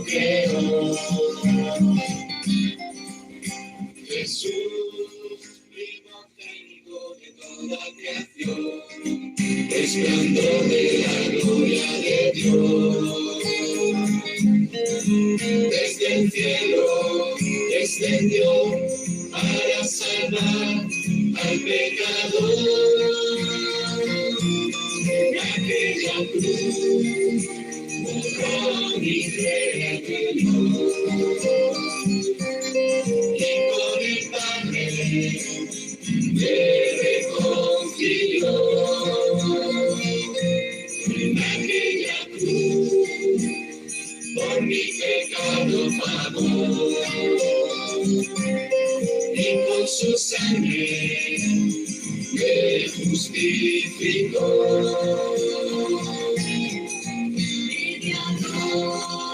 creó. Jesús, primogénito de toda creación, resplandor de la gloria de Dios. Desde el cielo descendió para salvar al pecador. En aquella cruz murió mi Redentor. Y con el Padre me reconcilió. En aquella cruz por mi pecado pagó. Y con su sangre me justificó.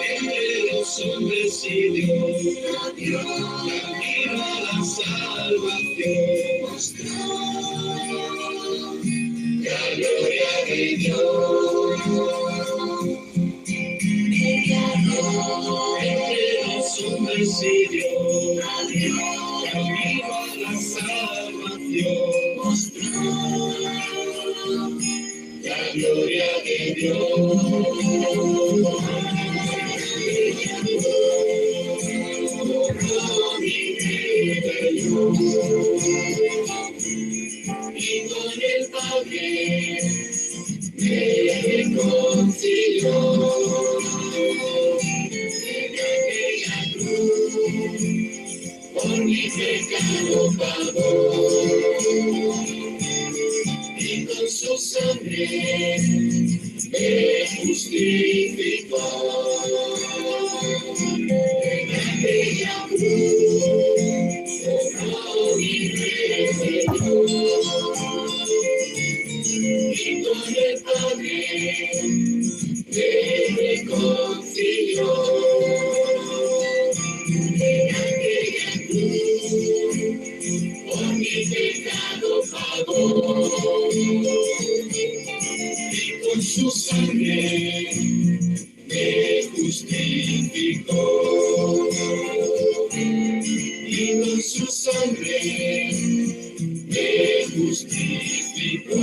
Entre los hombres y Dios, camino a la salvación, mostró la gloria de Dios. Entre los hombres y Dios, camino a la salvación, mostró la gloria de Dios. Y con el Padre me reconcilió. En aquella cruz por mi pecado pagó. Y con su sangre me justificó. En aquella cruz por mi Redentor. Y con el Padre me reconcilió. En aquella cruz por mi pecado pagó. Y con su sangre me justificó. Y con su sangre me justificó.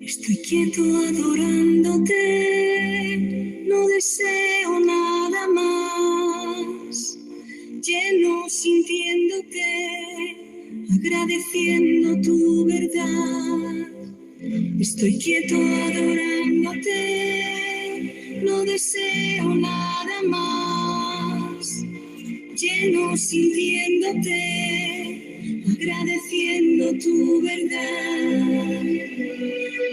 Estoy quieto adorándote, no deseo nada más, lleno sintiéndote, agradeciendo tu verdad. Estoy quieto adorándote, no deseo nada más, lleno sintiéndote, agradeciendo tu verdad.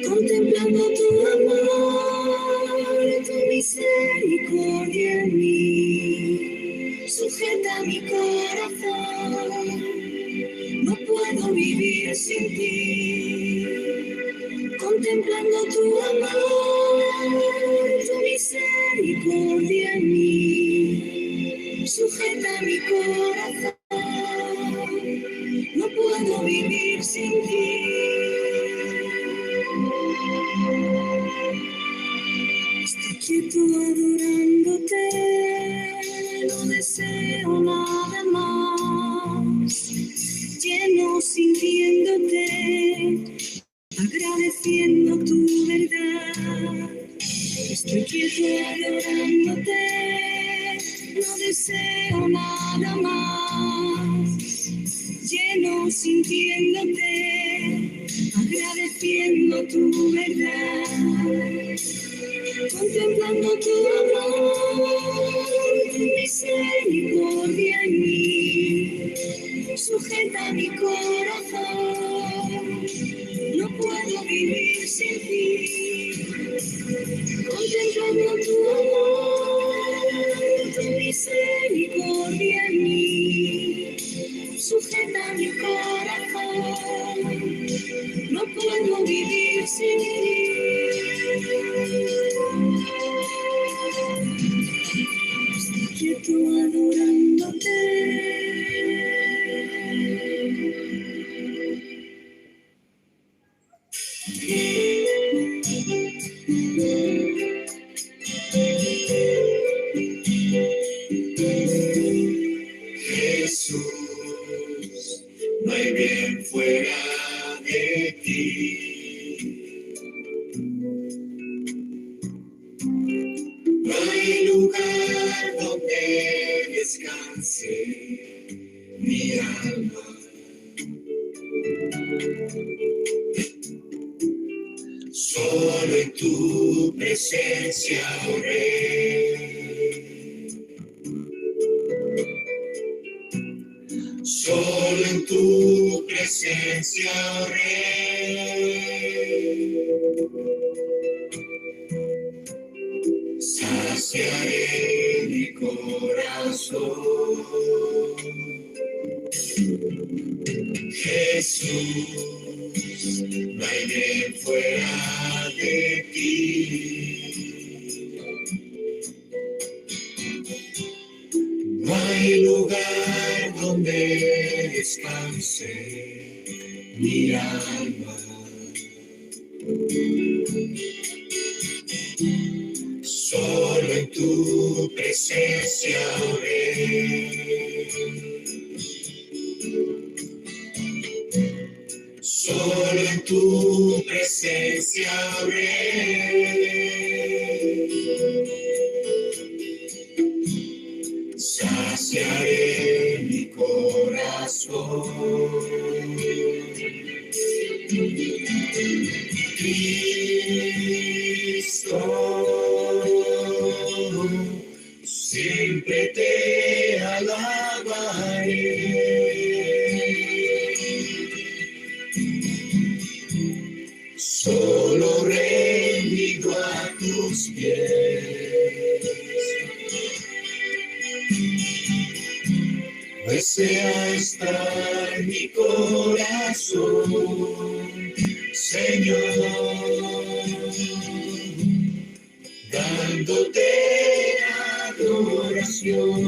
Contemplando tu amor, tu misericordia en mí, sujeta mi corazón, no puedo vivir sin ti. Contemplando tu amor, tu misericordia en mí, sujeta mi corazón, no puedo vivir sin ti. Quieto adorándote, no deseo nada más, lleno sintiéndote, agradeciendo tu verdad. Estoy quieto adorándote, no deseo nada más, lleno sintiéndote, agradeciendo tu verdad. Contemplando tu amor, tu misericordia en mí, sujeta mi corazón, no puedo vivir sin ti. Contemplando tu amor, tu misericordia confía en mí, sujeta mi corazón, no puedo vivir sin ti. Estoy quieto adorándote. Jesús, no hay bien fuera de ti. No hay lugar donde descanse mi alma. Solo en tu presencia, oh Rey. Solo en tu presencia, oh Rey. Saciaré mi corazón. Jesús, no hay bien fuera de ti. No hay lugar donde descanse mi alma. Solo en tu presencia, oh Rey. Solo en tu presencia, oh Rey. Saciaré mi corazón. Cristo, siempre te alabaré. Solo rendido a tus pies. Desea estar mi corazón, Señor, dándote adoración.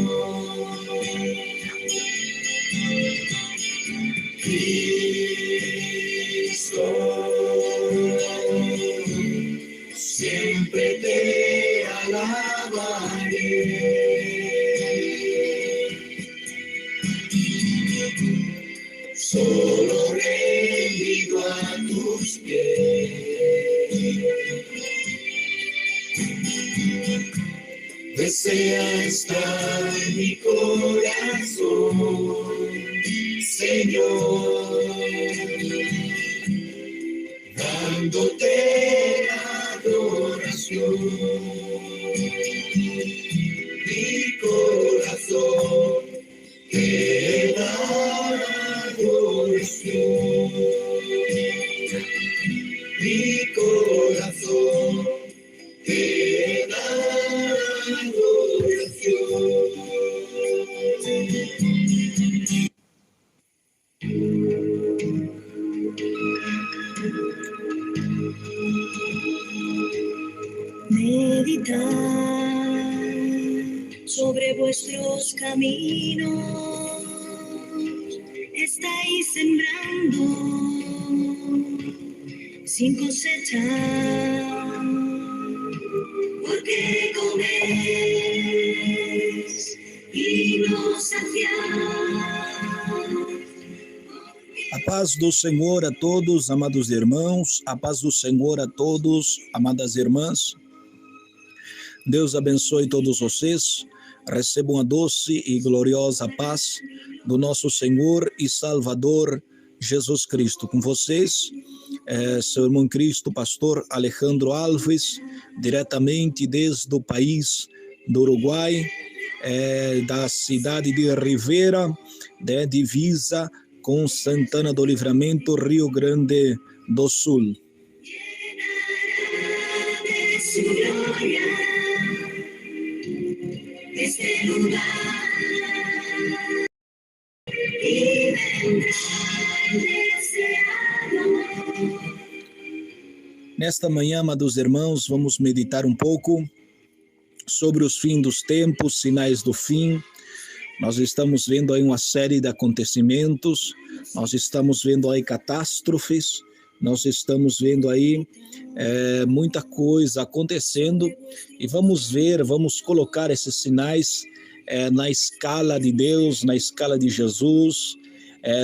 Cristo, siempre te alabaré. Solo rendido a tus pies. Desea estar mi corazón, Señor, dándote adoración. Mi corazón te da adoración. Mi corazón te da adoración. Meditar sobre vuestros caminos, estáis sembrando sin cosechar, porque coméis y no saciáis. A paz do Senhor a todos, amados irmãos, a paz do Senhor a todos, amadas irmãs. Deus abençoe todos vocês, recebam a doce e gloriosa paz do nosso Senhor e Salvador Jesus Cristo. Com vocês, seu irmão Cristo, pastor Alejandro Alves, diretamente desde o país do Uruguai, da cidade de Rivera, divisa com Santana do Livramento, Rio Grande do Sul. Este lugar Nesta manhã, amados irmãos, vamos meditar um pouco sobre os fins dos tempos, sinais do fim. Nós estamos vendo aí uma série de acontecimentos, nós estamos vendo aí catástrofes, nós estamos vendo aí muita coisa acontecendo e vamos colocar esses sinais na escala de Deus, na escala de Jesus,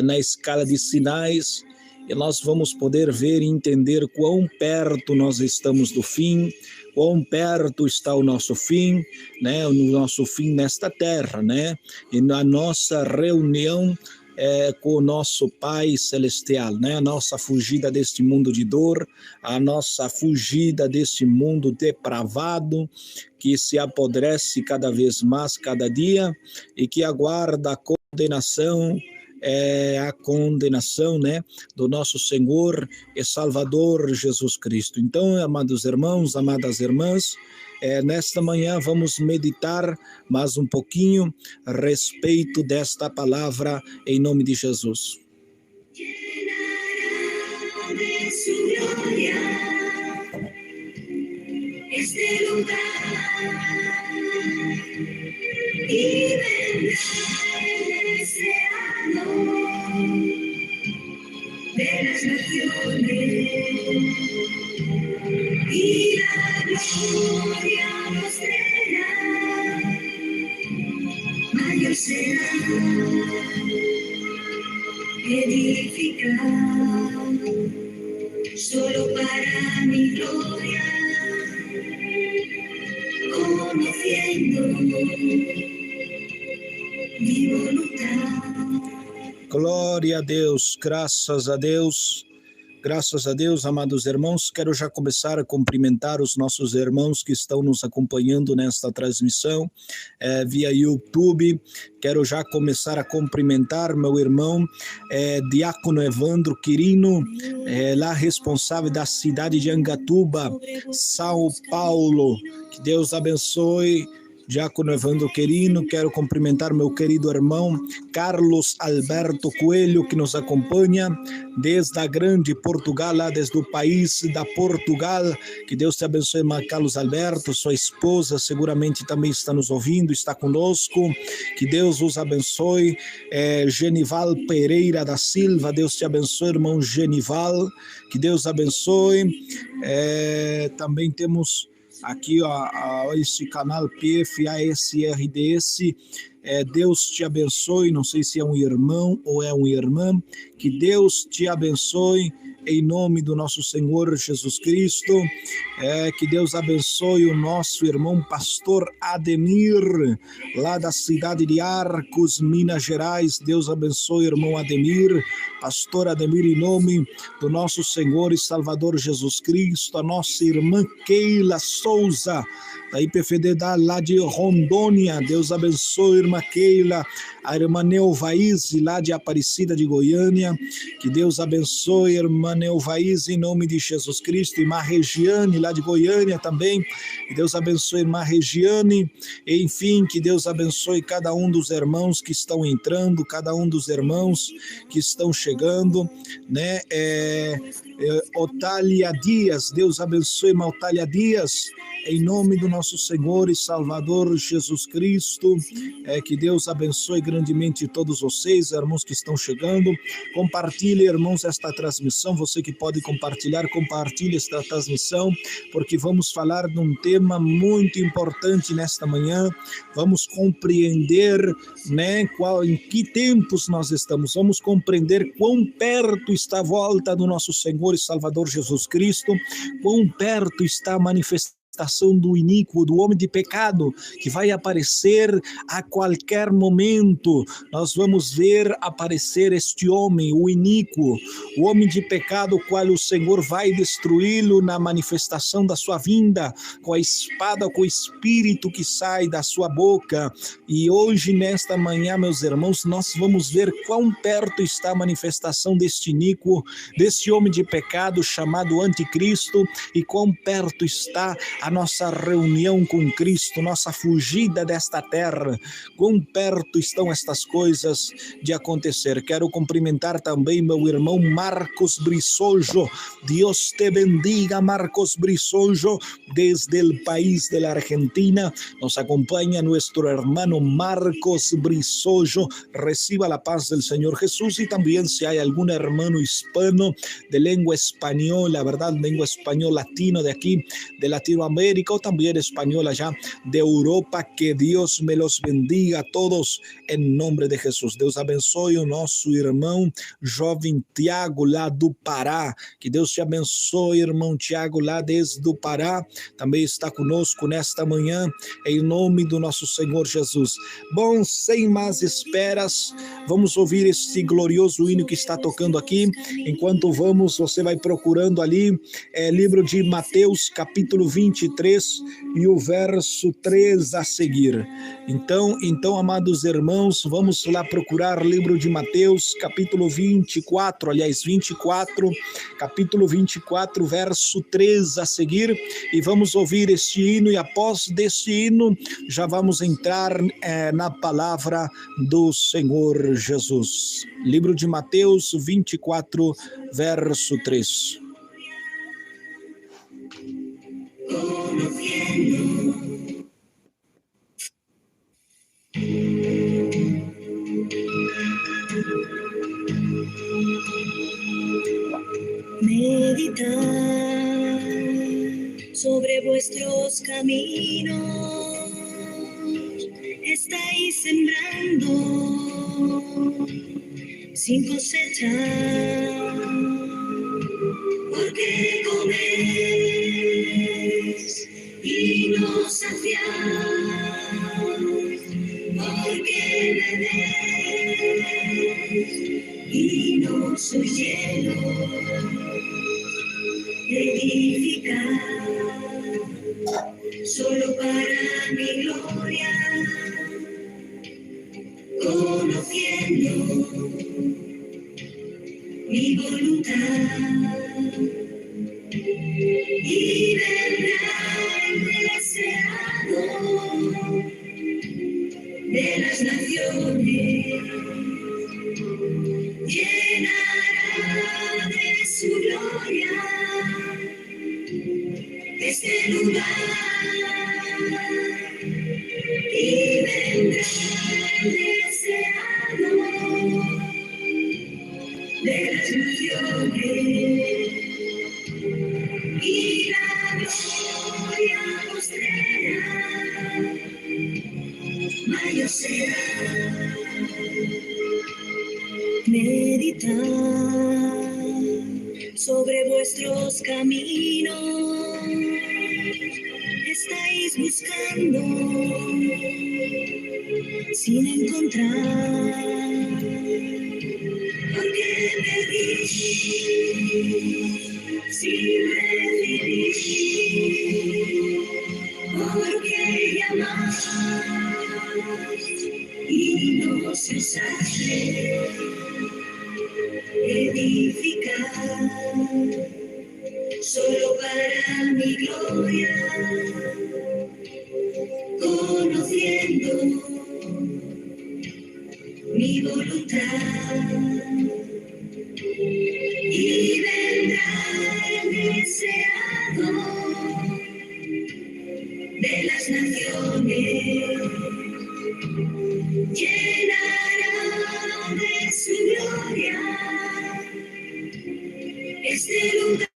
na escala de sinais, e nós vamos poder ver e entender quão perto nós estamos do fim, quão perto está o nosso fim, né? O nosso fim nesta terra, né? E na nossa reunião com o nosso Pai Celestial, né? A nossa fugida deste mundo de dor, a nossa fugida deste mundo depravado, que se apodrece cada vez mais, cada dia, e que aguarda a condenação, né, do nosso Senhor e Salvador Jesus Cristo. Então, amados irmãos, amadas irmãs, nesta manhã vamos meditar mais um pouquinho a respeito desta palavra em nome de Jesus. De su gloria, este lugar, y vendrá el deseado de las naciones, y la gloria postrera mayor será, edificar solo para mi gloria, conociendo mi voluntad. Glória a Deus, graças a Deus. Graças a Deus, amados irmãos, quero já começar a cumprimentar os nossos irmãos que estão nos acompanhando nesta transmissão via YouTube. Quero já começar a cumprimentar meu irmão Diácono Evandro Quirino, lá responsável da cidade de Angatuba, São Paulo. Que Deus abençoe. Diácono Evandro Quirino, quero cumprimentar meu querido irmão Carlos Alberto Coelho, que nos acompanha desde a grande Portugal, lá desde o país da Portugal. Que Deus te abençoe, irmão Carlos Alberto, sua esposa seguramente também está nos ouvindo, está conosco. Que Deus os abençoe. Genival Pereira da Silva, Deus te abençoe, irmão Genival, que Deus abençoe. Também temos aqui esse canal PFASRDS, Deus te abençoe, não sei se é um irmão ou é uma irmã, que Deus te abençoe em nome do nosso Senhor Jesus Cristo, que Deus abençoe o nosso irmão pastor Ademir, lá da cidade de Arcos, Minas Gerais. Deus abençoe, irmão Ademir, pastor Ademir, em nome do nosso Senhor e Salvador Jesus Cristo. A nossa irmã Keila Souza, da IPFD lá de Rondônia, Deus abençoe, irmã Keila. A irmã Neuvaíse, lá de Aparecida de Goiânia, que Deus abençoe, irmã Neuvaíse, em nome de Jesus Cristo. Irmã Regiane, lá de Goiânia também, que Deus abençoe, irmã Regiane. Enfim, que Deus abençoe cada um dos irmãos que estão entrando, cada um dos irmãos que estão chegando, né? Otália Dias, Deus abençoe, irmã Otália Dias, em nome do nosso Senhor e Salvador Jesus Cristo. Que Deus abençoe grandemente todos vocês, irmãos que estão chegando. Compartilhe, irmãos, esta transmissão. Você que pode compartilhar, compartilhe esta transmissão, porque vamos falar de um tema muito importante nesta manhã. Vamos compreender, né, em que tempos nós estamos. Vamos compreender quão perto está a volta do nosso Senhor e Salvador Jesus Cristo, quão perto está a manifestação do iníquo, do homem de pecado, que vai aparecer a qualquer momento. Nós vamos ver aparecer este homem, o iníquo, o homem de pecado, o qual o Senhor vai destruí-lo na manifestação da sua vinda, com a espada, com o espírito que sai da sua boca. E hoje, nesta manhã, meus irmãos, nós vamos ver quão perto está a manifestação deste iníquo, deste homem de pecado chamado Anticristo, e quão perto está a nossa reunião com Cristo, nossa fugida desta terra. Quão perto estão estas coisas de acontecer. Quero cumprimentar também meu irmão Marcos Brisojo. Deus te bendiga, Marcos Brisojo, desde el país de la Argentina. Nos acompaña nuestro hermano Marcos Brisojo. Reciba la paz del Señor Jesús. Y también si hay algún hermano hispano de lengua española, ¿verdad? Lengua español latino de aquí, de Latinoamérica, o también español allá de Europa, que Deus me los bendiga a todos em nome de Jesus. Deus abençoe o nosso irmão jovem Tiago lá do Pará. Que Deus te abençoe, irmão Tiago, lá desde o Pará. Também está conosco nesta manhã, em nome do nosso Senhor Jesus. Bom, sem mais esperas, vamos ouvir este glorioso hino que está tocando aqui. Enquanto vamos, você vai procurando ali, livro de Mateus, capítulo 23, e o verso 3 a seguir. Então, amados irmãos, vamos lá procurar livro de Mateus, capítulo 24, capítulo 24, verso 3 a seguir, e vamos ouvir este hino, e após deste hino, já vamos entrar na palavra do Senhor Jesus. Livro de Mateus 24, verso 3. Meditar sobre vuestros caminos, estáis sembrando sin cosechar, porque coméis y no saciáis, porque bebéis y no sois llenos. Edificar solo para mi gloria, conociendo mi voluntad, y vendrá el deseado de las naciones, llenará de su gloria este lugar, y vendrá el deseado de las naciones, y la gloria postrera mayor será. Meditar sobre vuestros caminos, estáis buscando sin encontrar, porque pedís sin recibir, porque llamáis y no cesáis. Edificar solo para mi gloria, conociendo mi voluntad, y vendrá el deseado de las naciones, llenará de su gloria este lugar,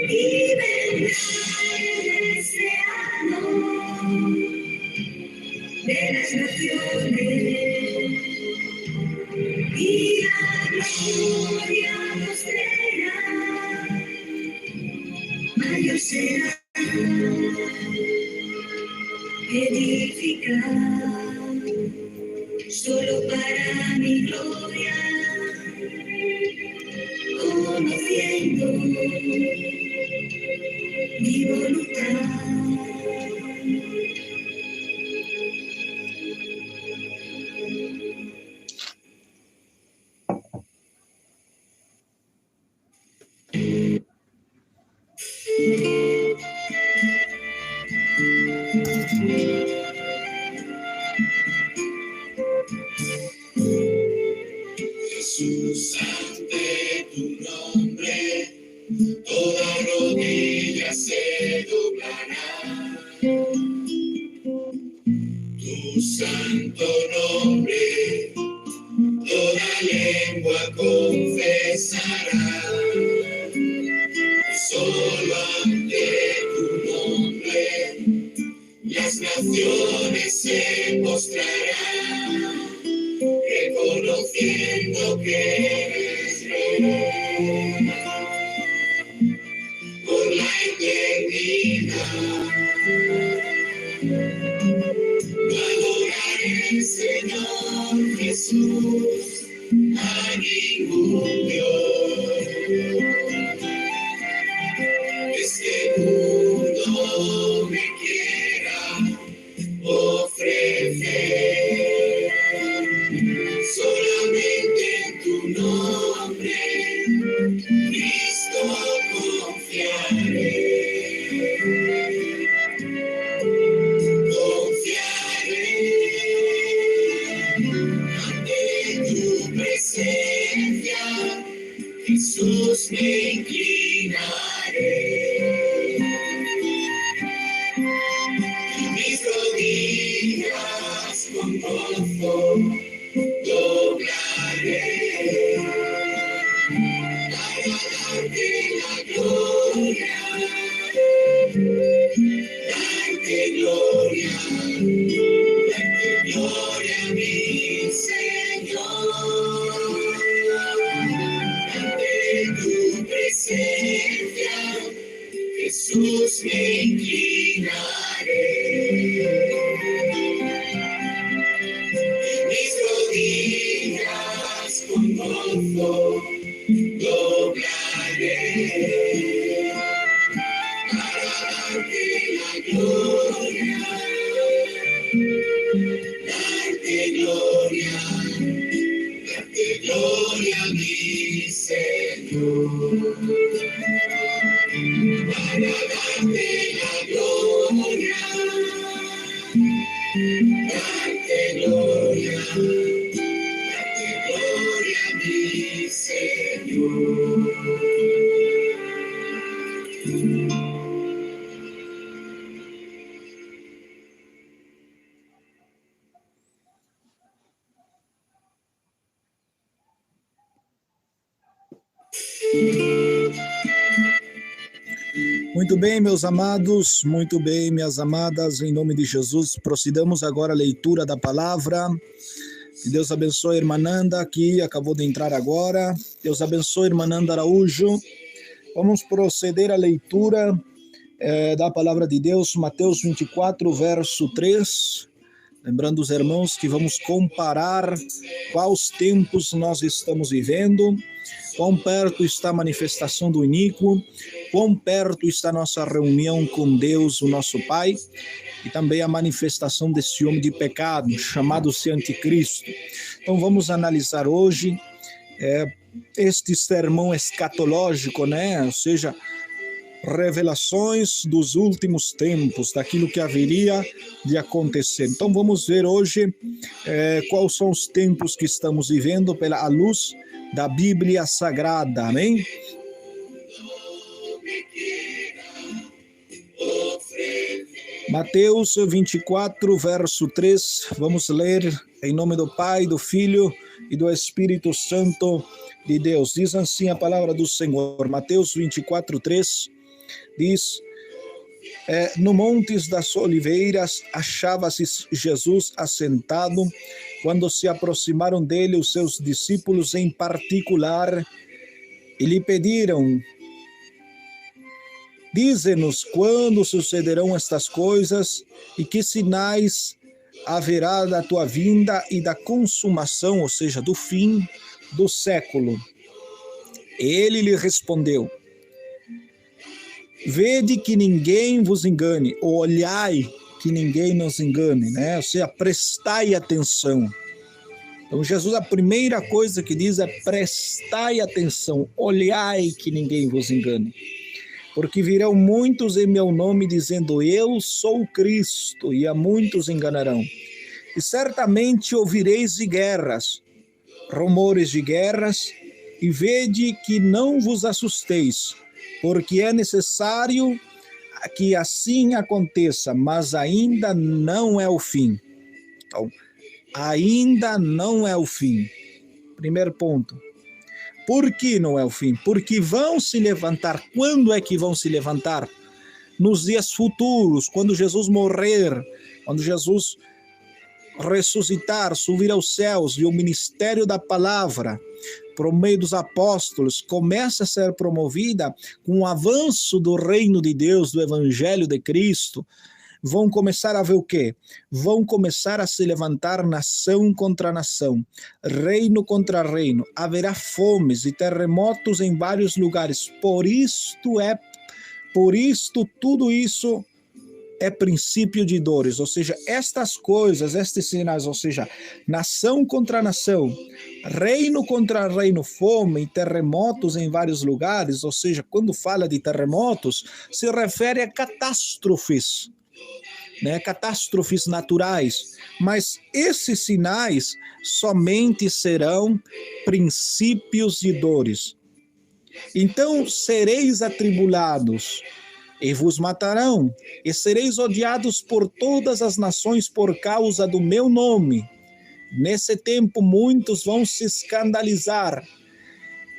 y vendrá el deseado de las naciones, y la gloria postrera mayor será. Edificar solo para mi gloria, conociendo mi voluntad. tu santo nombre, toda lengua confesará, solo ante tu nombre las naciones se postrarán, reconociendo que eres rey por la eternidad. Adoraré, Señor Jesús, a ningún Dios. Este mundo me quiera ofrecer, solamente en tu nombre, Cristo, confiaré. Jesús, me inclinaré, y mis rodillas con gozo doblaré, para darte la gloria, darte gloria, mi Señor. Tu presencia, Jesús, me inclinaré, mis rodillas con gozo doblaré, para darte la gloria, darte gloria, mi Señor, para darte la gloria, mi Señor. Muito bem, meus amados, muito bem, minhas amadas, em nome de Jesus, procedamos agora a leitura da palavra. Que Deus abençoe a irmã Nanda, que acabou de entrar agora. Deus abençoe a irmã Nanda Araújo. Vamos proceder à leitura da palavra de Deus, Mateus 24, verso 3. Lembrando os irmãos que vamos comparar quais tempos nós estamos vivendo, quão perto está a manifestação do iníquo, quão perto está a nossa reunião com Deus, o nosso Pai, e também a manifestação desse homem de pecado, chamado-se Anticristo. Então vamos analisar hoje este sermão escatológico, né? Ou seja, revelações dos últimos tempos, daquilo que haveria de acontecer. Então vamos ver hoje quais são os tempos que estamos vivendo pela luz da Bíblia Sagrada, amém? Mateus 24, verso 3, vamos ler em nome do Pai, do Filho e do Espírito Santo de Deus. Diz assim a palavra do Senhor, Mateus 24, 3, diz: no Montes das Oliveiras achava-se Jesus assentado, quando se aproximaram dele os seus discípulos em particular e lhe pediram: dize-nos quando sucederão estas coisas e que sinais haverá da tua vinda e da consumação, ou seja, do fim do século. Ele lhe respondeu: vede que ninguém vos engane, ou olhai que ninguém nos engane, né? Ou seja, prestai atenção. Então Jesus, a primeira coisa que diz é: prestai atenção, olhai que ninguém vos engane. Porque virão muitos em meu nome dizendo: eu sou Cristo, e a muitos enganarão. E certamente ouvireis de guerras, rumores de guerras, e vede que não vos assusteis, porque é necessário que assim aconteça, mas ainda não é o fim. Então, ainda não é o fim. Primeiro ponto. Por que não é o fim? Porque vão se levantar. Quando é que vão se levantar? Nos dias futuros, quando Jesus morrer, quando Jesus ressuscitar, subir aos céus, e o ministério da palavra, por meio dos apóstolos, começa a ser promovida com o avanço do reino de Deus, do evangelho de Cristo, vão começar a ver o quê? Vão começar a se levantar nação contra nação, reino contra reino. Haverá fomes e terremotos em vários lugares. Por isto, tudo isso é princípio de dores. Ou seja, estas coisas, estes sinais, ou seja, nação contra nação, reino contra reino, fome e terremotos em vários lugares. Ou seja, quando fala de terremotos, se refere a catástrofes, catástrofes naturais, mas esses sinais somente serão princípios de dores. Então sereis atribulados e vos matarão, e sereis odiados por todas as nações por causa do meu nome. Nesse tempo muitos vão se escandalizar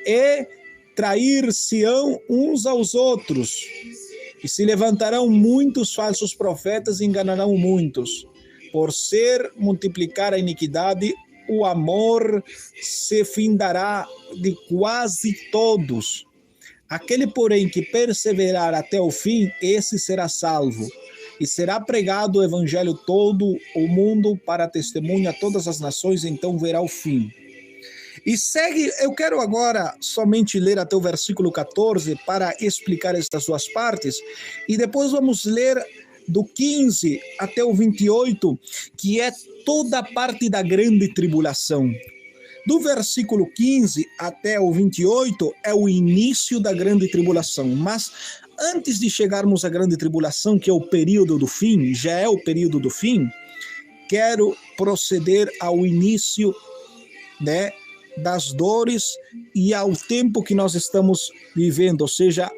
e trair-se-ão uns aos outros. E se levantarão muitos falsos profetas e enganarão muitos. Por ser multiplicar a iniquidade, o amor se findará de quase todos. Aquele, porém, que perseverar até o fim, esse será salvo. E será pregado o evangelho todo o mundo para testemunha a todas as nações, então verá o fim. E segue, eu quero agora somente ler até o versículo 14 para explicar estas duas partes, e depois vamos ler do 15 até o 28, que é toda a parte da grande tribulação. Do versículo 15 até o 28 é o início da grande tribulação, mas antes de chegarmos à grande tribulação, que é o período do fim, já é o período do fim, quero proceder ao início, das dores e ao tempo que nós estamos vivendo, ou seja,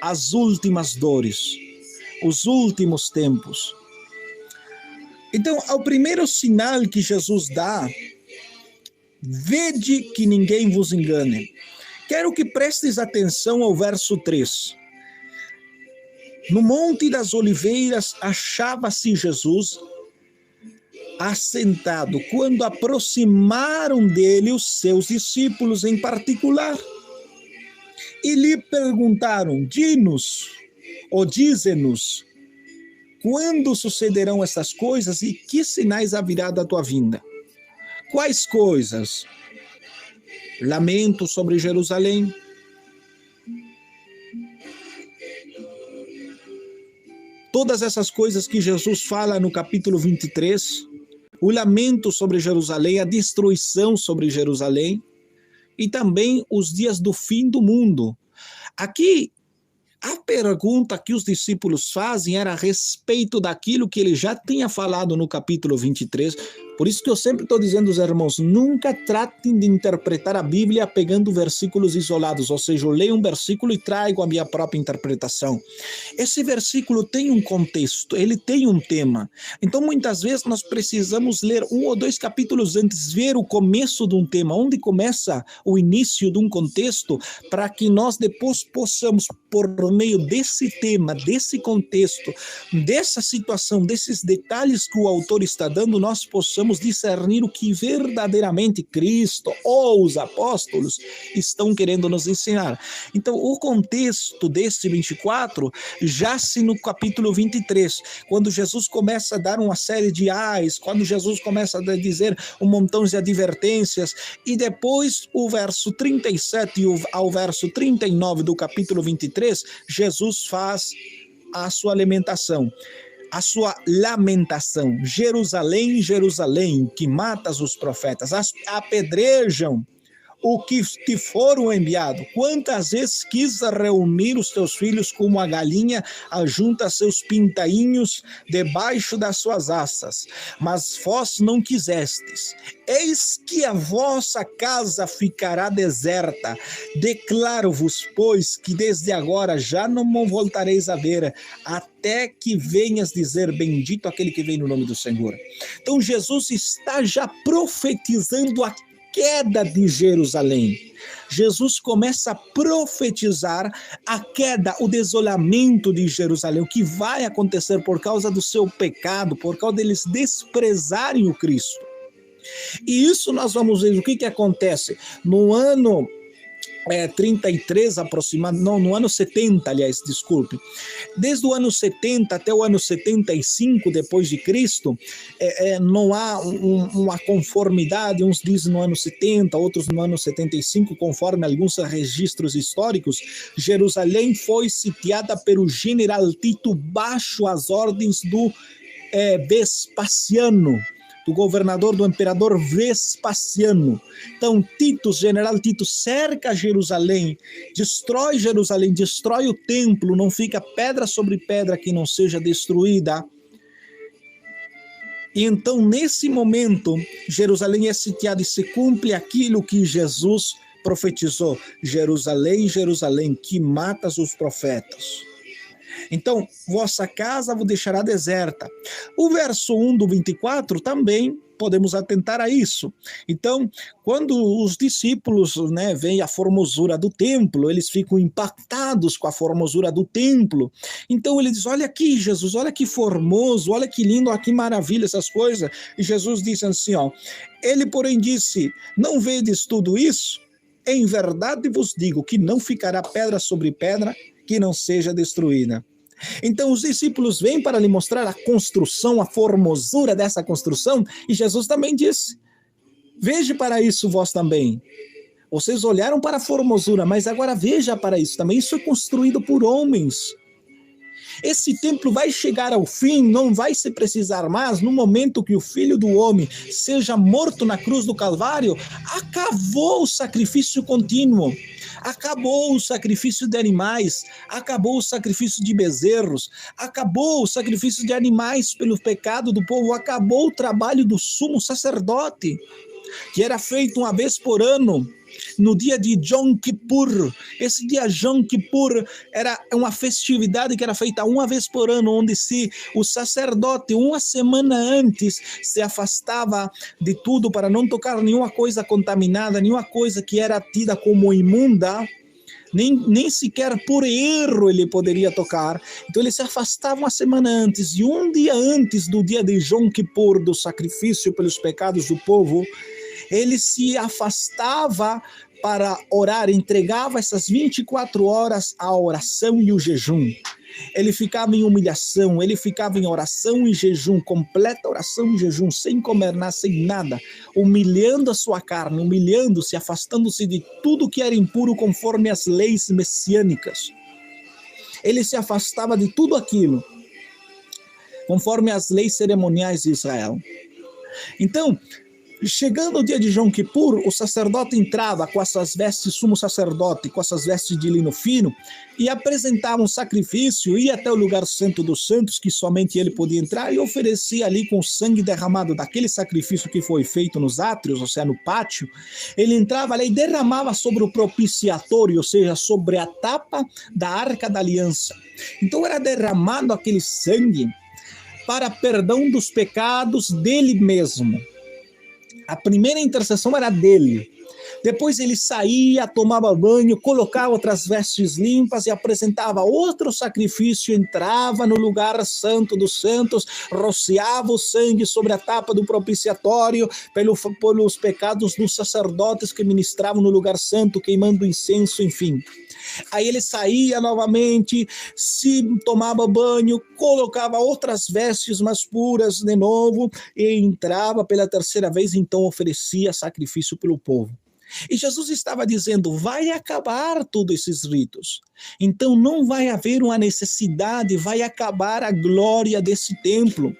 as últimas dores, os últimos tempos. Então, o primeiro sinal que Jesus dá, vede que ninguém vos engane. Quero que prestes atenção ao verso 3. No Monte das Oliveiras achava-se Jesus assentado, quando aproximaram dele os seus discípulos em particular, e lhe perguntaram: dize-nos, quando sucederão essas coisas e que sinais haverá da tua vinda? Quais coisas? Lamento sobre Jerusalém, todas essas coisas que Jesus fala no capítulo 23, o lamento sobre Jerusalém, a destruição sobre Jerusalém, e também os dias do fim do mundo. Aqui, a pergunta que os discípulos fazem era a respeito daquilo que ele já tinha falado no capítulo 23, por isso que eu sempre estou dizendo aos irmãos, nunca tratem de interpretar a Bíblia pegando versículos isolados, ou seja, eu leio um versículo e trago a minha própria interpretação. Esse versículo tem um contexto, ele tem um tema. Então, muitas vezes, nós precisamos ler 1 ou 2 capítulos antes, ver o começo de um tema, onde começa o início de um contexto, para que nós depois possamos, por meio desse tema, desse contexto, dessa situação, desses detalhes que o autor está dando, nós possamos discernir o que verdadeiramente Cristo ou os apóstolos estão querendo nos ensinar. Então, o contexto desse 24 já-se no capítulo 23, quando Jesus começa a dar uma série de ais, quando Jesus começa a dizer um montão de advertências, e depois o verso 37 ao verso 39 do capítulo 23, Jesus faz a sua lamentação. Jerusalém, Jerusalém, que matas os profetas, apedrejam o que te foram enviado. Quantas vezes quis reunir os teus filhos como a galinha ajunta seus pintainhos debaixo das suas asas, mas vós não quisestes. Eis que a vossa casa ficará deserta. Declaro-vos, pois, que desde agora já não voltareis a ver, até que venhas dizer, bendito aquele que vem no nome do Senhor. Então Jesus está já profetizando a queda de Jerusalém. Jesus começa a profetizar a queda, o desolamento de Jerusalém, o que vai acontecer por causa do seu pecado, por causa deles desprezarem o Cristo. E isso nós vamos ver o que acontece no ano 33 aproximadamente, não, no ano 70, aliás, desculpe. Desde o ano 70 até o ano 75 depois de Cristo, não há uma conformidade, uns dizem no ano 70, outros no ano 75, conforme alguns registros históricos. Jerusalém foi sitiada pelo general Tito baixo as ordens do Vespasiano, do governador, do imperador Vespasiano. Então, general Tito, cerca Jerusalém, destrói o templo, não fica pedra sobre pedra que não seja destruída. E então, nesse momento, Jerusalém é sitiada e se cumpre aquilo que Jesus profetizou: Jerusalém, Jerusalém, que matas os profetas. Então, vossa casa vos deixará deserta. O verso 1 do 24 também podemos atentar a isso. Então, quando os discípulos veem a formosura do templo, eles ficam impactados com a formosura do templo. Então, ele diz, olha aqui, Jesus, olha que formoso, olha que lindo, olha que maravilha essas coisas. E Jesus disse assim, ele, porém, disse, não vedes tudo isso? Em verdade vos digo que não ficará pedra sobre pedra que não seja destruída. Então os discípulos vêm para lhe mostrar a construção, a formosura dessa construção, e Jesus também disse, veja para isso vós também. Vocês olharam para a formosura, mas agora veja para isso também, isso é construído por homens. Esse templo vai chegar ao fim, não vai se precisar mais, no momento que o Filho do Homem seja morto na cruz do Calvário, acabou o sacrifício contínuo. Acabou o sacrifício de animais, acabou o sacrifício de bezerros, acabou o sacrifício de animais pelo pecado do povo, acabou o trabalho do sumo sacerdote, que era feito uma vez por ano, no dia de Yom Kippur. Esse dia Yom Kippur era uma festividade que era feita uma vez por ano, onde o sacerdote, uma semana antes, se afastava de tudo para não tocar nenhuma coisa contaminada, nenhuma coisa que era tida como imunda, nem sequer por erro ele poderia tocar. Então ele se afastava uma semana antes, e um dia antes do dia de Yom Kippur, do sacrifício pelos pecados do povo, ele se afastava para orar, entregava essas 24 horas à oração e o jejum. Ele ficava em humilhação, ele ficava em oração e jejum, completa oração e jejum, sem comer nada, sem nada, humilhando a sua carne, humilhando-se, afastando-se de tudo que era impuro conforme as leis messiânicas. Ele se afastava de tudo aquilo, conforme as leis cerimoniais de Israel. Então, chegando o dia de Yom Kippur, o sacerdote entrava com essas vestes, sumo sacerdote, com essas vestes de lino fino, e apresentava um sacrifício, ia até o lugar santo dos santos, que somente ele podia entrar, e oferecia ali com o sangue derramado daquele sacrifício que foi feito nos átrios, ou seja, no pátio. Ele entrava ali e derramava sobre o propiciatório, ou seja, sobre a tapa da Arca da Aliança. Então era derramado aquele sangue para perdão dos pecados dele mesmo. A primeira intercessão era dele. Depois ele saía, tomava banho, colocava outras vestes limpas e apresentava outro sacrifício, entrava no lugar santo dos santos, rociava o sangue sobre a tapa do propiciatório pelos pecados dos sacerdotes que ministravam no lugar santo, queimando incenso, enfim. Aí ele saía novamente, se tomava banho, colocava outras vestes mais puras de novo e entrava pela terceira vez, então oferecia sacrifício pelo povo. E Jesus estava dizendo, vai acabar todos esses ritos. Então não vai haver uma necessidade, vai acabar a glória desse templo.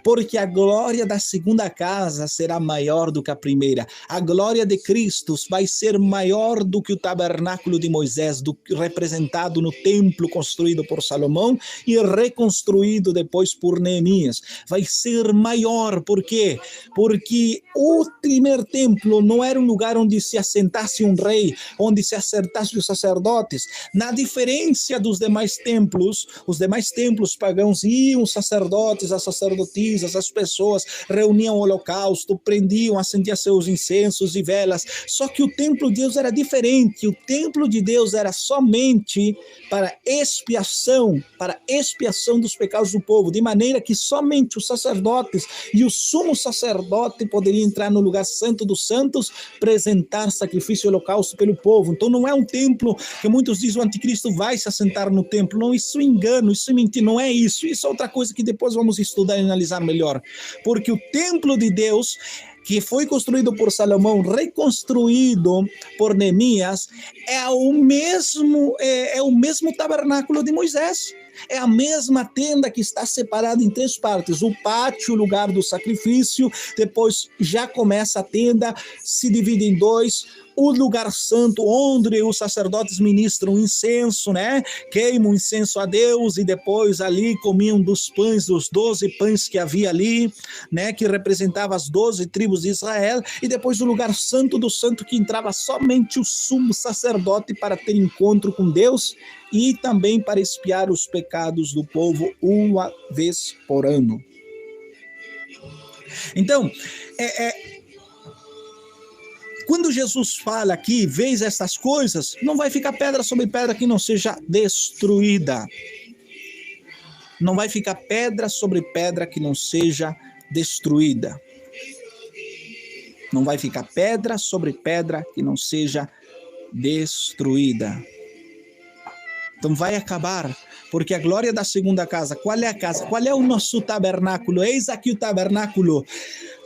Porque a glória da segunda casa será maior do que a primeira. A glória de Cristo vai ser maior do que o tabernáculo de Moisés, representado no templo construído por Salomão e reconstruído depois por Neemias. Vai ser maior, por quê? Porque o primeiro templo não era um lugar onde se assentasse um rei, onde se assentasse os sacerdotes. Na diferença dos demais templos, os demais templos pagãos iam os sacerdotes, as sacerdotisas, as pessoas reuniam o holocausto, prendiam, acendiam seus incensos e velas. Só que o templo de Deus era diferente. O templo de Deus era somente para expiação dos pecados do povo, de maneira que somente os sacerdotes e o sumo sacerdote poderiam entrar no lugar santo dos santos, apresentar sacrifício e holocausto pelo povo. Então não é um templo que muitos dizem o anticristo vai se assentar no templo. Não, isso é engano, isso é mentira, não é isso. Isso é outra coisa que depois vamos estudar e analisar melhor. Porque o templo de Deus, que foi construído por Salomão, reconstruído por Neemias, é o mesmo tabernáculo de Moisés. É a mesma tenda que está separada em 3 partes. O pátio, o lugar do sacrifício, depois já começa a tenda, se divide em 2. O lugar santo, onde os sacerdotes ministram incenso, né? Queimam incenso a Deus e depois ali comiam dos pães, dos 12 pães que havia ali, né? Que representava as 12 tribos de Israel. E depois o lugar santo do santo, que entrava somente o sumo sacerdote para ter encontro com Deus e também para expiar os pecados do povo uma vez por ano. Então, quando Jesus fala aqui, vês essas coisas, não vai ficar pedra sobre pedra que não seja destruída. Não vai ficar pedra sobre pedra que não seja destruída. Não vai ficar pedra sobre pedra que não seja destruída. Então vai acabar, porque a glória da segunda casa, qual é a casa? Qual é o nosso tabernáculo? Eis aqui o tabernáculo.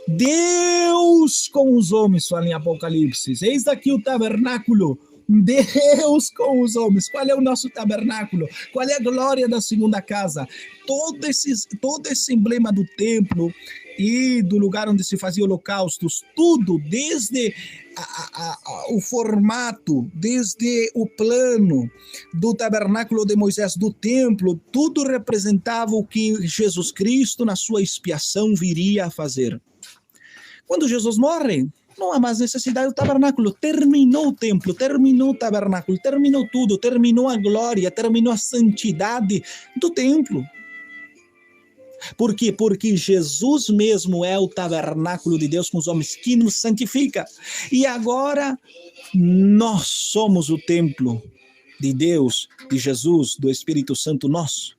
Deus com os homens, fala em Apocalipse. Eis aqui o tabernáculo. Deus com os homens. Qual é o nosso tabernáculo? Qual é a glória da segunda casa? Todo esse emblema do templo e do lugar onde se fazia holocaustos, tudo, desde o formato, desde o plano do tabernáculo de Moisés, do templo, tudo representava o que Jesus Cristo, na sua expiação, viria a fazer. Quando Jesus morre, não há mais necessidade do tabernáculo. Terminou o templo, terminou o tabernáculo, terminou tudo, terminou a glória, terminou a santidade do templo. Por quê? Porque Jesus mesmo é o tabernáculo de Deus com os homens que nos santifica. E agora nós somos o templo de Deus, de Jesus, do Espírito Santo, nós,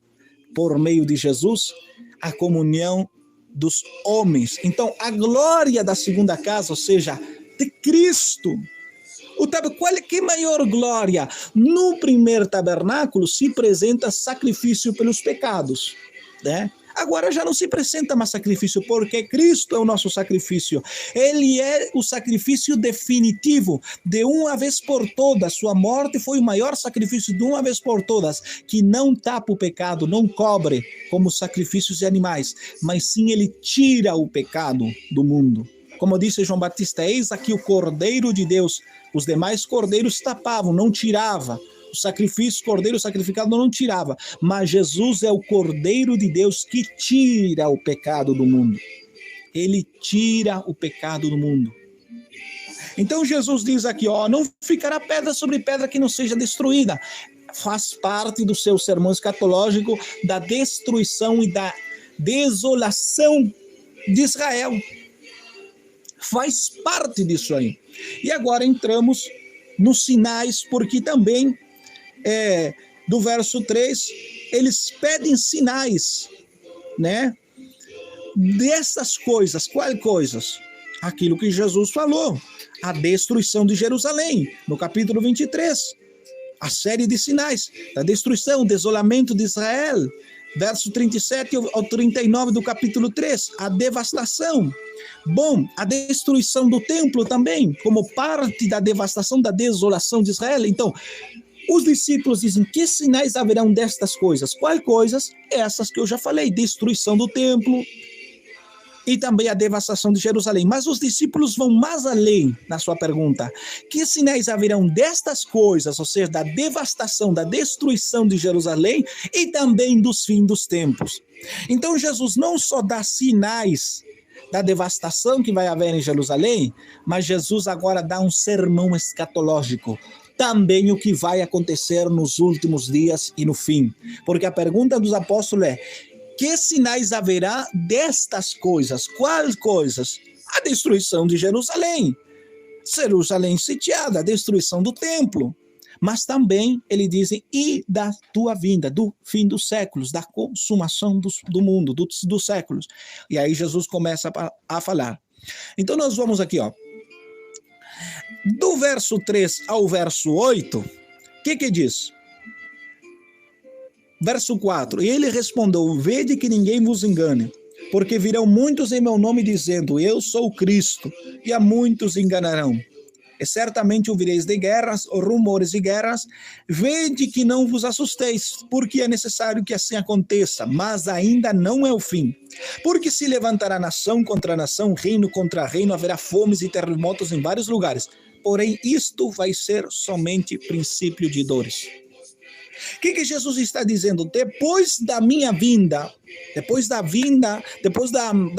por meio de Jesus, a comunhão dos homens. Então, a glória da segunda casa, ou seja, de Cristo. Que maior glória? No primeiro tabernáculo se apresenta sacrifício pelos pecados, né? Agora já não se apresenta mais sacrifício, porque Cristo é o nosso sacrifício. Ele é o sacrifício definitivo, de uma vez por todas. Sua morte foi o maior sacrifício de uma vez por todas, que não tapa o pecado, não cobre como sacrifícios de animais, mas sim ele tira o pecado do mundo. Como disse João Batista, eis aqui o Cordeiro de Deus. Os demais cordeiros tapavam, não tirava. O sacrifício, cordeiro sacrificado não tirava, mas Jesus é o Cordeiro de Deus que tira o pecado do mundo. Ele tira o pecado do mundo. Então Jesus diz aqui, não ficará pedra sobre pedra que não seja destruída. Faz parte do seu sermão escatológico da destruição e da desolação de Israel. Faz parte disso aí. E agora entramos nos sinais, porque também do verso 3, eles pedem sinais, né? Dessas coisas. Quais coisas? Aquilo que Jesus falou, a destruição de Jerusalém, no capítulo 23. A série de sinais da destruição, o desolamento de Israel, verso 37 ao 39 do capítulo 3, a devastação. Bom, a destruição do templo também, como parte da devastação, da desolação de Israel. Então, os discípulos dizem, que sinais haverão destas coisas? Quais coisas? Essas que eu já falei, destruição do templo, e também a devastação de Jerusalém. Mas os discípulos vão mais além na sua pergunta. Que sinais haverão destas coisas, ou seja, da devastação, da destruição de Jerusalém e também dos fins dos tempos? Então Jesus não só dá sinais da devastação que vai haver em Jerusalém, mas Jesus agora dá um sermão escatológico. Também o que vai acontecer nos últimos dias e no fim. Porque a pergunta dos apóstolos é: que sinais haverá destas coisas? Quais coisas? A destruição de Jerusalém. Jerusalém sitiada, a destruição do templo. Mas também, ele diz, e da tua vinda, do fim dos séculos, da consumação do mundo, dos séculos. E aí Jesus começa a falar. Então nós vamos aqui, ó. Do verso 3 ao verso 8, o que diz? Verso 4, e ele respondeu: vede que ninguém vos engane, porque virão muitos em meu nome dizendo, eu sou Cristo, e a muitos enganarão. E certamente ouvireis de guerras, ou rumores de guerras, vede que não vos assusteis, porque é necessário que assim aconteça, mas ainda não é o fim. Porque se levantará nação contra nação, reino contra reino, haverá fomes e terremotos em vários lugares. Porém, isto vai ser somente princípio de dores. O que Jesus está dizendo? Depois da minha vinda, depois da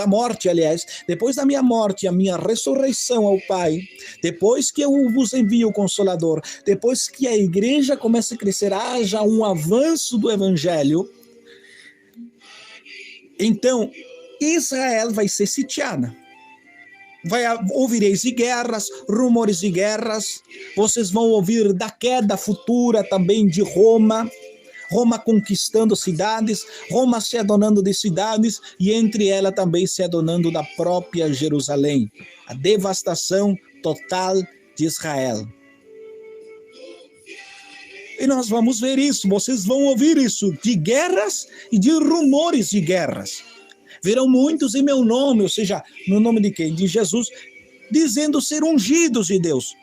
morte, aliás, depois da minha morte, a minha ressurreição ao Pai, depois que eu vos envio o Consolador, depois que a igreja comece a crescer, haja um avanço do Evangelho, então Israel vai ser sitiada. Ouvireis de guerras, rumores de guerras, vocês vão ouvir da queda futura também de Roma, Roma conquistando cidades, Roma se adonando de cidades e entre ela também se adonando da própria Jerusalém, a devastação total de Israel. E nós vamos ver isso, vocês vão ouvir isso, de guerras e de rumores de guerras. Verão muitos em meu nome, ou seja, no nome de quem? De Jesus, dizendo ser ungidos de Deus.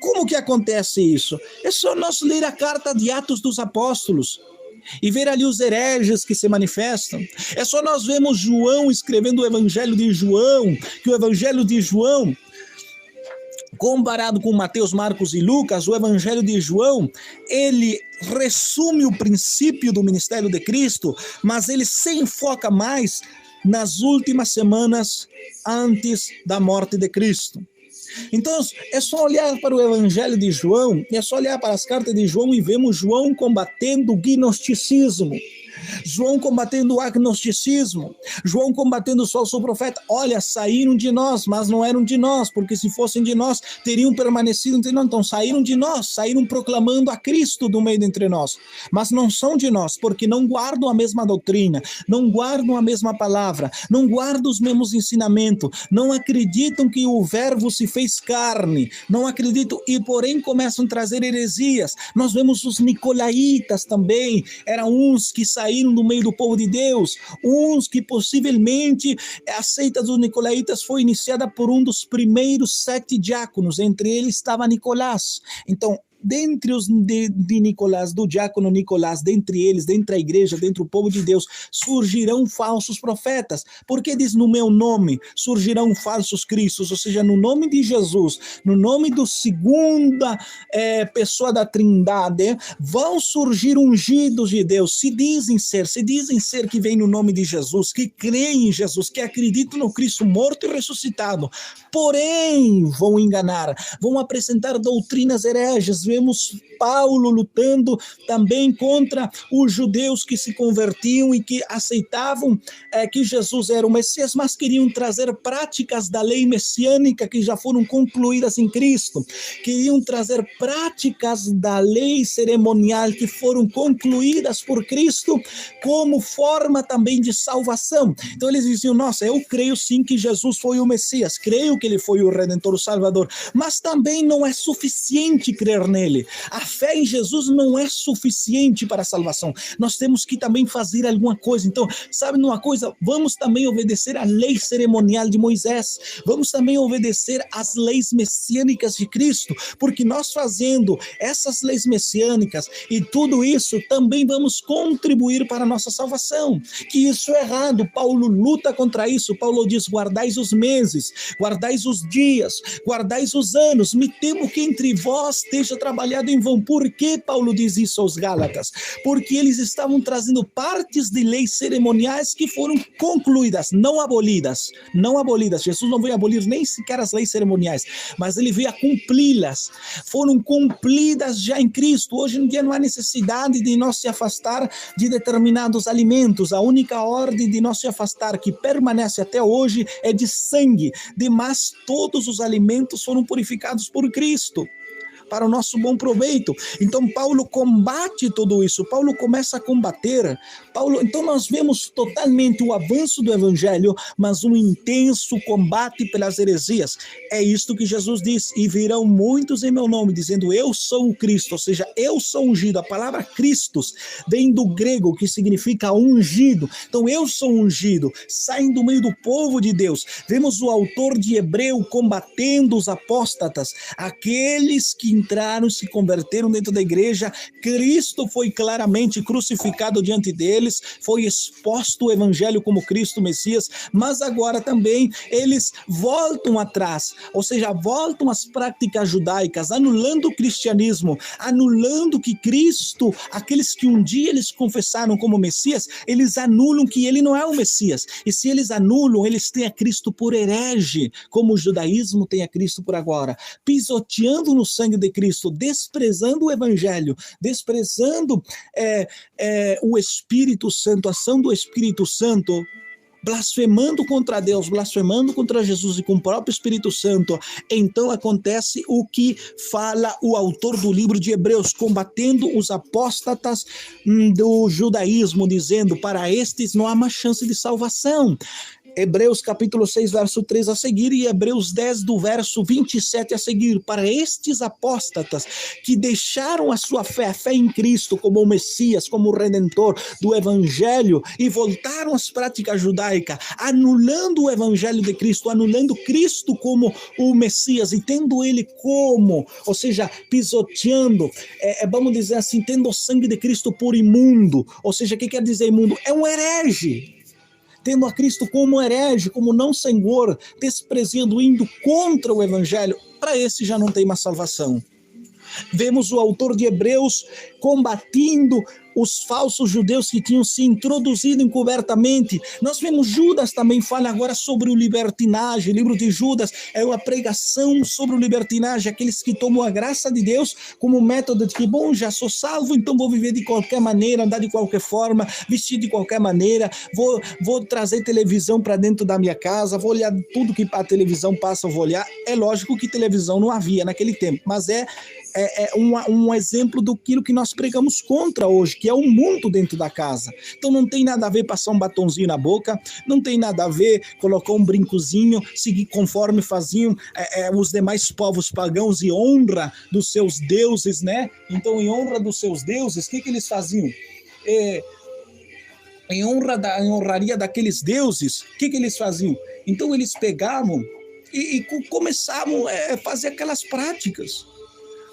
Como que acontece isso? É só nós ler a carta de Atos dos Apóstolos e ver ali os hereges que se manifestam. É só nós vermos João escrevendo o Evangelho de João, que o Evangelho de João, comparado com Mateus, Marcos e Lucas, o Evangelho de João, ele resume o princípio do ministério de Cristo, mas ele se enfoca mais nas últimas semanas antes da morte de Cristo. Então, é só olhar para o Evangelho de João, é só olhar para as cartas de João e vemos João combatendo o gnosticismo, João combatendo o agnosticismo, João combatendo o falso profeta. Olha, saíram de nós, mas não eram de nós, porque se fossem de nós, teriam permanecido entre nós. Então saíram de nós, saíram proclamando a Cristo do meio de entre nós, mas não são de nós, porque não guardam a mesma doutrina, não guardam a mesma palavra, não guardam os mesmos ensinamentos, não acreditam que o verbo se fez carne, não acreditam e porém começam a trazer heresias. Nós vemos os nicolaítas também, eram uns que saíram do meio do povo de Deus, uns que possivelmente a seita dos nicolaítas foi iniciada por um dos primeiros 7 diáconos, entre eles estava Nicolás. Então, dentre os de Nicolás, do diácono Nicolás, dentre eles, dentre a igreja, dentre o povo de Deus, surgirão falsos profetas. Porque diz no meu nome, surgirão falsos cristos, ou seja, no nome de Jesus, no nome do segunda pessoa da Trindade, vão surgir ungidos de Deus, se dizem ser que vem no nome de Jesus, que creem em Jesus, que acreditam no Cristo morto e ressuscitado, porém vão enganar, vão apresentar doutrinas hereges. Vemos Paulo lutando também contra os judeus que se convertiam e que aceitavam que Jesus era o Messias, mas queriam trazer práticas da lei messiânica que já foram concluídas em Cristo, queriam trazer práticas da lei cerimonial que foram concluídas por Cristo como forma também de salvação. Então eles diziam, nossa, eu creio sim que Jesus foi o Messias, creio que ele foi o Redentor, o Salvador, mas também não é suficiente crer nele. nele. A fé em Jesus não é suficiente para a salvação. Nós temos que também fazer alguma coisa. Então, sabe uma coisa? Vamos também obedecer à lei cerimonial de Moisés. Vamos também obedecer às leis messiânicas de Cristo, porque nós fazendo essas leis messiânicas e tudo isso, também vamos contribuir para a nossa salvação. Que isso é errado. Paulo luta contra isso. Paulo diz: guardais os meses, guardais os dias, guardais os anos, me temo que entre vós esteja trabalhado em vão. Por que Paulo diz isso aos Gálatas? Porque eles estavam trazendo partes de leis cerimoniais que foram concluídas, não abolidas. Jesus não veio abolir nem sequer as leis cerimoniais, mas ele veio a cumpri-las. Foram cumpridas já em Cristo. Hoje em dia não há necessidade de nós se afastar de determinados alimentos. A única ordem de nós se afastar, que permanece até hoje, é de sangue. Demais, todos os alimentos foram purificados por Cristo, para o nosso bom proveito. Então Paulo combate tudo isso. Paulo começa a combater. Então nós vemos totalmente o avanço do evangelho, mas um intenso combate pelas heresias. É isto que Jesus diz: e virão muitos em meu nome, dizendo eu sou o Cristo, ou seja, eu sou ungido. A palavra Christos vem do grego, que significa ungido. Então eu sou ungido, saem do meio do povo de Deus. Vemos o autor de Hebreu combatendo os apóstatas, aqueles que entraram e se converteram dentro da igreja. Cristo foi claramente crucificado diante deles, foi exposto o evangelho como Cristo Messias, mas agora também eles voltam atrás, ou seja, voltam às práticas judaicas, anulando o cristianismo, anulando que Cristo, aqueles que um dia eles confessaram como Messias, eles anulam que ele não é o Messias. E se eles anulam, eles têm a Cristo por herege, como o judaísmo tem a Cristo por agora, pisoteando no sangue de Cristo, desprezando o evangelho, desprezando o Espírito Santo, a ação do Espírito Santo, blasfemando contra Deus, blasfemando contra Jesus e com o próprio Espírito Santo. Então acontece o que fala o autor do livro de Hebreus, combatendo os apóstatas do judaísmo, dizendo: para estes não há mais chance de salvação. Hebreus capítulo 6, verso 3 a seguir, e Hebreus 10, do verso 27 a seguir. Para estes apóstatas que deixaram a sua fé, a fé em Cristo como o Messias, como o Redentor do Evangelho, e voltaram às práticas judaicas, anulando o Evangelho de Cristo, anulando Cristo como o Messias, e tendo ele como, ou seja, pisoteando, vamos dizer assim, tendo o sangue de Cristo por imundo. Ou seja, o que quer dizer imundo? É um herege. Tendo a Cristo como herege, como não senhor, desprezando, indo contra o evangelho, para esse já não tem mais salvação. Vemos o autor de Hebreus combatendo os falsos judeus que tinham se introduzido encobertamente. Nós vemos Judas também fala agora sobre o libertinagem. O livro de Judas é uma pregação sobre o libertinagem, aqueles que tomam a graça de Deus como método de que, bom, já sou salvo, então vou viver de qualquer maneira, andar de qualquer forma, vestir de qualquer maneira, vou trazer televisão para dentro da minha casa, vou olhar tudo que a televisão passa, eu vou olhar. É lógico que televisão não havia naquele tempo, mas é um exemplo daquilo que nós pregamos contra hoje, que é o mundo dentro da casa. Então não tem nada a ver passar um batonzinho na boca, não tem nada a ver colocar um brincozinho, seguir conforme faziam os demais povos pagãos em honra dos seus deuses, né? Então, em honra dos seus deuses, o que eles faziam? Em honraria daqueles deuses, o que eles faziam? Então eles pegavam e começavam a fazer aquelas práticas.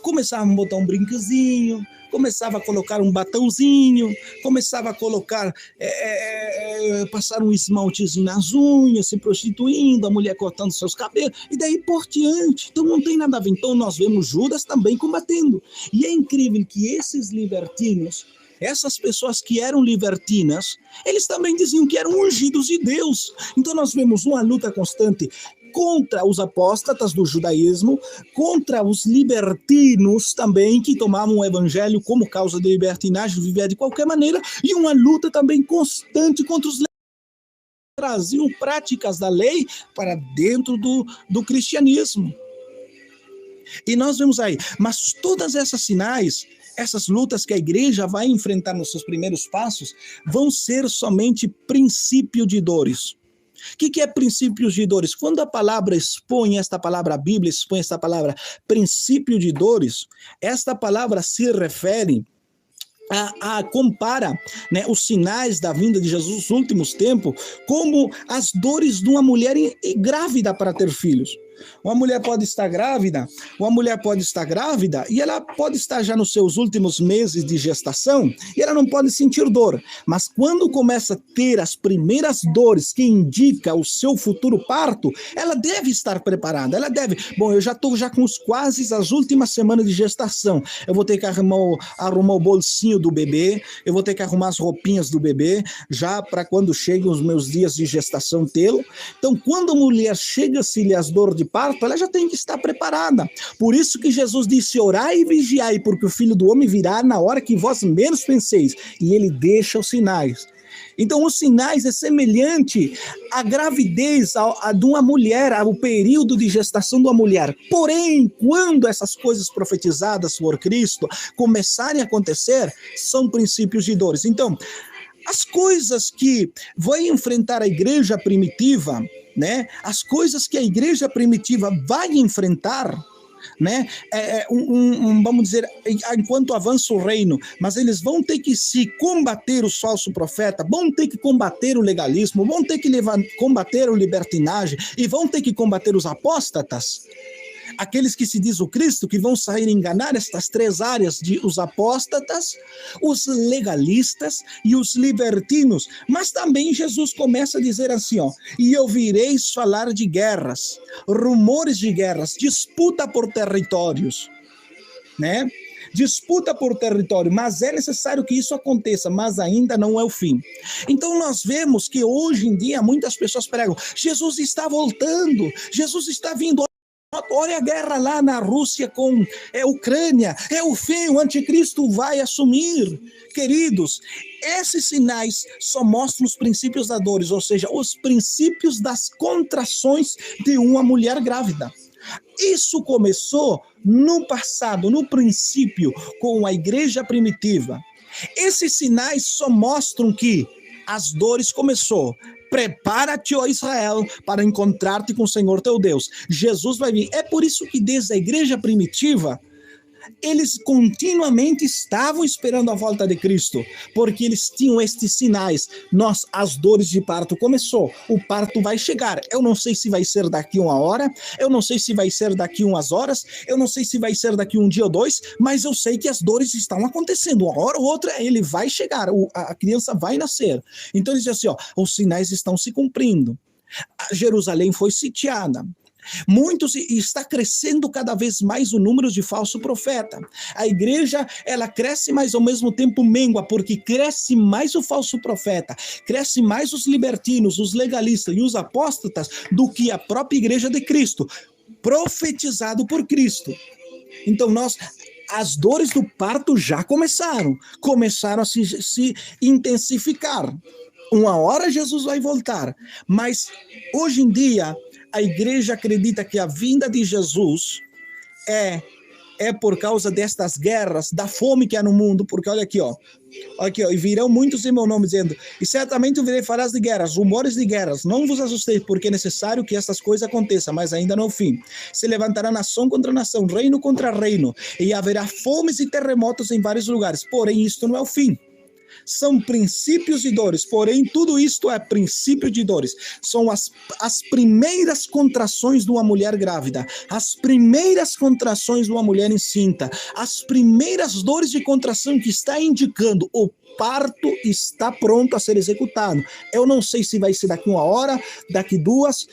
Começava a botar um brinquezinho, começava a colocar um batãozinho, começava a colocar, passar um esmaltezinho nas unhas, se prostituindo, a mulher cortando seus cabelos, e daí por diante. Então não tem nada a ver. Então nós vemos Judas também combatendo. E é incrível que esses libertinos, essas pessoas que eram libertinas, eles também diziam que eram ungidos de Deus. Então nós vemos uma luta constante contra os apóstatas do judaísmo, contra os libertinos também, que tomavam o evangelho como causa de libertinagem, viver de qualquer maneira, e uma luta também constante contra os que traziam práticas da lei para dentro do cristianismo. E nós vemos aí, mas todas essas sinais, essas lutas que a igreja vai enfrentar nos seus primeiros passos, vão ser somente princípio de dores. O que é princípios de dores? Quando a palavra expõe, esta palavra, a Bíblia expõe esta palavra, princípio de dores, esta palavra se refere compara, né, os sinais da vinda de Jesus nos últimos tempos como as dores de uma mulher grávida para ter filhos. Uma mulher pode estar grávida e ela pode estar já nos seus últimos meses de gestação e ela não pode sentir dor. Mas quando começa a ter as primeiras dores que indica o seu futuro parto, ela deve estar preparada. Ela deve. Bom, eu já estou com quase as últimas semanas de gestação. Eu vou ter que arrumar o bolsinho do bebê, eu vou ter que arrumar as roupinhas do bebê, já para quando cheguem os meus dias de gestação tê-lo. Então, quando a mulher chega-se-lhe as dores de parto, ela já tem que estar preparada. Por isso que Jesus disse: orai e vigiai, porque o Filho do Homem virá na hora que vós menos penseis. E ele deixa os sinais. Então, os sinais é semelhante à gravidez de uma mulher, ao período de gestação de uma mulher. Porém, quando essas coisas profetizadas por Cristo começarem a acontecer, são princípios de dores. Então, as coisas que vai enfrentar a igreja primitiva, né? As coisas que a igreja primitiva vai enfrentar, né? Vamos dizer, enquanto avança o reino, mas eles vão ter que se combater os falsos profetas, vão ter que combater o legalismo, vão ter que combater o libertinagem e vão ter que combater os apóstatas. Aqueles que se diz o Cristo, que vão sair enganar estas três áreas, os apóstatas, os legalistas e os libertinos. Mas também Jesus começa a dizer assim, e ouvireis falar de guerras, rumores de guerras, disputa por territórios, né? Disputa por território, mas é necessário que isso aconteça, mas ainda não é o fim. Então nós vemos que hoje em dia muitas pessoas pregam, Jesus está voltando, Jesus está vindo. Olha a guerra lá na Rússia com a Ucrânia, é o fim, o anticristo vai assumir. Queridos, esses sinais só mostram os princípios das dores, ou seja, os princípios das contrações de uma mulher grávida. Isso começou no passado, no princípio, com a igreja primitiva. Esses sinais só mostram que as dores começou. Prepara-te, ó Israel, para encontrar-te com o Senhor teu Deus. Jesus vai vir. É por isso que desde a igreja primitiva, eles continuamente estavam esperando a volta de Cristo, porque eles tinham estes sinais. As dores de parto começou, o parto vai chegar. Eu não sei se vai ser daqui uma hora, eu não sei se vai ser daqui umas horas, eu não sei se vai ser daqui um dia ou dois, mas eu sei que as dores estão acontecendo. Uma hora ou outra ele vai chegar, a criança vai nascer. Então ele diz assim, os sinais estão se cumprindo. Jerusalém foi sitiada. Está crescendo cada vez mais o número de falso profeta. A igreja, ela cresce, mas ao mesmo tempo mengua, porque cresce mais o falso profeta, cresce mais os libertinos, os legalistas e os apóstatas do que a própria igreja de Cristo, profetizado por Cristo. Então as dores do parto já começaram a se intensificar. Uma hora Jesus vai voltar, mas hoje em dia a igreja acredita que a vinda de Jesus é por causa destas guerras, da fome que há no mundo, porque olha aqui, e virão muitos em meu nome dizendo, e certamente ouvirei falar de guerras, rumores de guerras, não vos assusteis, porque é necessário que estas coisas aconteçam, mas ainda não é o fim. Se levantará nação contra nação, reino contra reino, e haverá fomes e terremotos em vários lugares, porém isto não é o fim. São princípios de dores, porém tudo isto é princípio de dores. São as primeiras contrações de uma mulher grávida, as primeiras contrações de uma mulher encinta, as primeiras dores de contração que está indicando o parto está pronto a ser executado. Eu não sei se vai ser daqui uma hora, daqui duas,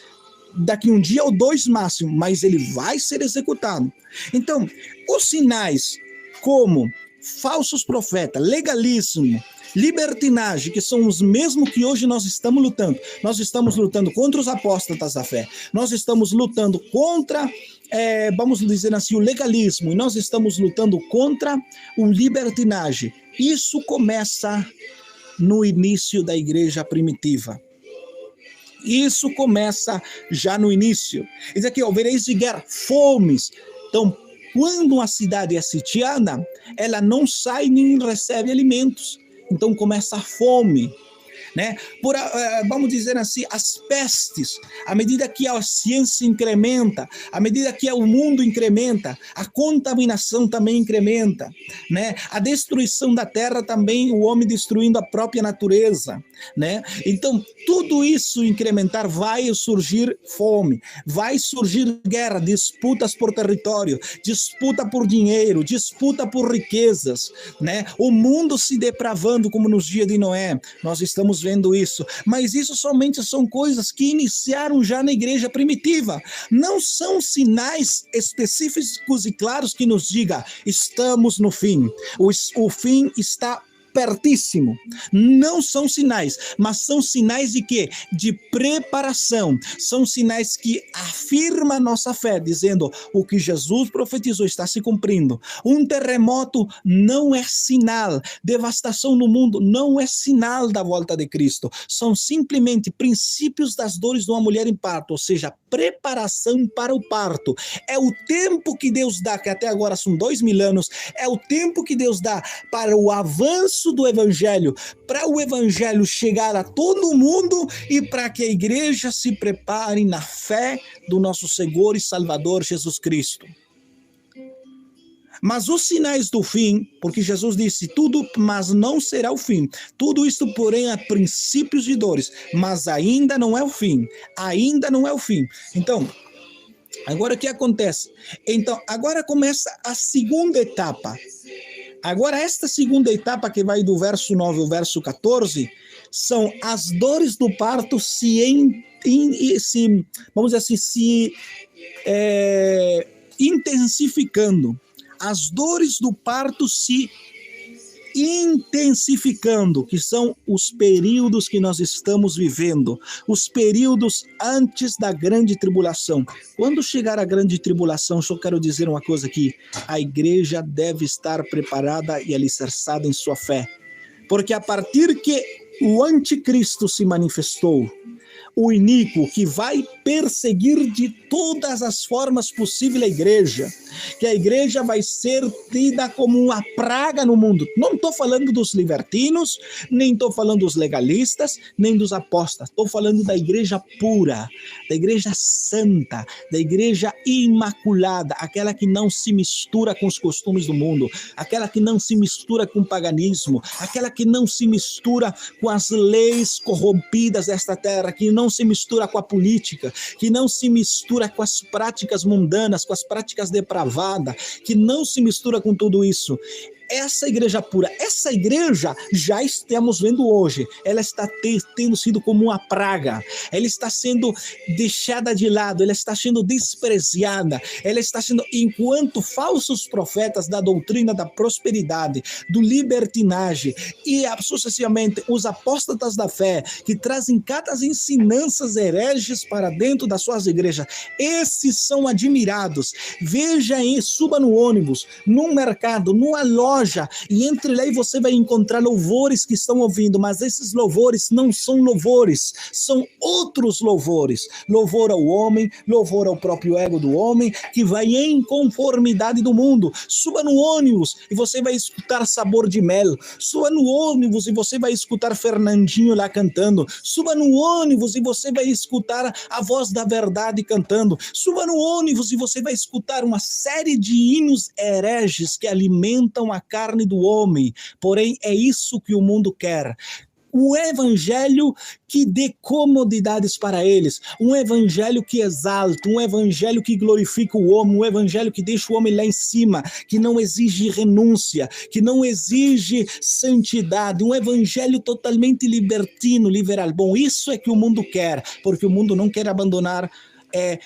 daqui um dia ou dois máximo, mas ele vai ser executado. Então, os sinais como falsos profetas, legalismo, libertinagem, que são os mesmos que hoje nós estamos lutando. Nós estamos lutando contra os apóstatas da fé. Nós estamos lutando contra, vamos dizer assim, o legalismo. E nós estamos lutando contra o libertinagem. Isso começa no início da igreja primitiva. Isso começa já no início. Diz aqui, vereis de guerra, fomes. Então, quando uma cidade é sitiada, ela não sai nem recebe alimentos. Então começa a fome. né? Vamos dizer assim, as pestes, à medida que a ciência incrementa, à medida que o mundo incrementa, a contaminação também incrementa, né? A destruição da terra também, o homem destruindo a própria natureza, né? Então, tudo isso incrementar, vai surgir fome, vai surgir guerra, disputas por território, disputa por dinheiro, disputa por riquezas, né? O mundo se depravando como nos dias de Noé, nós estamos vendo isso, mas isso somente são coisas que iniciaram já na igreja primitiva, não são sinais específicos e claros que nos diga, estamos no fim, o fim está pertíssimo. Não são sinais, mas são sinais de quê? De preparação. São sinais que afirmam a nossa fé, dizendo o que Jesus profetizou está se cumprindo. Um terremoto não é sinal, devastação no mundo não é sinal da volta de Cristo. São simplesmente princípios das dores de uma mulher em parto, ou seja, preparação para o parto. É o tempo que Deus dá, que até agora são 2000 anos, é o tempo que Deus dá para o avanço do evangelho, para o evangelho chegar a todo mundo e para que a igreja se prepare na fé do nosso Senhor e Salvador Jesus Cristo. Mas os sinais do fim, porque Jesus disse tudo, mas não será o fim. Tudo isto, porém, é princípios de dores, mas ainda não é o fim. Ainda não é o fim. Então, agora o que acontece? Então, agora começa a segunda etapa. Agora, esta segunda etapa que vai do verso 9 ao verso 14, são as dores do parto vamos dizer assim, intensificando. As dores do parto se intensificando, que são os períodos que nós estamos vivendo, os períodos antes da grande tribulação. Quando chegar a grande tribulação, só quero dizer uma coisa aqui, a igreja deve estar preparada e alicerçada em sua fé, porque a partir que o anticristo se manifestou, o iníquo que vai perseguir de todas as formas possíveis a igreja, que a igreja vai ser tida como uma praga no mundo. Não estou falando dos libertinos, nem estou falando dos legalistas, nem dos apóstatas. Estou falando da igreja pura, da igreja santa, da igreja imaculada, aquela que não se mistura com os costumes do mundo, aquela que não se mistura com o paganismo, aquela que não se mistura com as leis corrompidas desta terra, que não se mistura com a política, que não se mistura com as práticas mundanas, com as práticas depravadas, que não se mistura com tudo isso. Essa igreja pura, essa igreja já estamos vendo hoje, ela está tendo sido como uma praga, ela está sendo deixada de lado, ela está sendo desprezada, ela está sendo, enquanto falsos profetas da doutrina da prosperidade, do libertinagem e sucessivamente os apóstatas da fé, que trazem cada ensinanças hereges para dentro das suas igrejas, esses são admirados. Veja aí, suba no ônibus, num mercado, numa loja, e entre lá você vai encontrar louvores que estão ouvindo, mas esses louvores não são louvores, são outros louvores. Louvor ao homem, louvor ao próprio ego do homem, que vai em conformidade do mundo. Suba no ônibus e você vai escutar Sabor de Mel. Suba no ônibus e você vai escutar Fernandinho lá cantando. Suba no ônibus e você vai escutar a Voz da Verdade cantando. Suba no ônibus e você vai escutar uma série de hinos hereges que alimentam a carne do homem, porém é isso que o mundo quer. Um evangelho que dê comodidades para eles, um evangelho que exalta, um evangelho que glorifica o homem, um evangelho que deixa o homem lá em cima, que não exige renúncia, que não exige santidade, um evangelho totalmente libertino, liberal. Bom, isso é que o mundo quer, porque o mundo não quer abandonar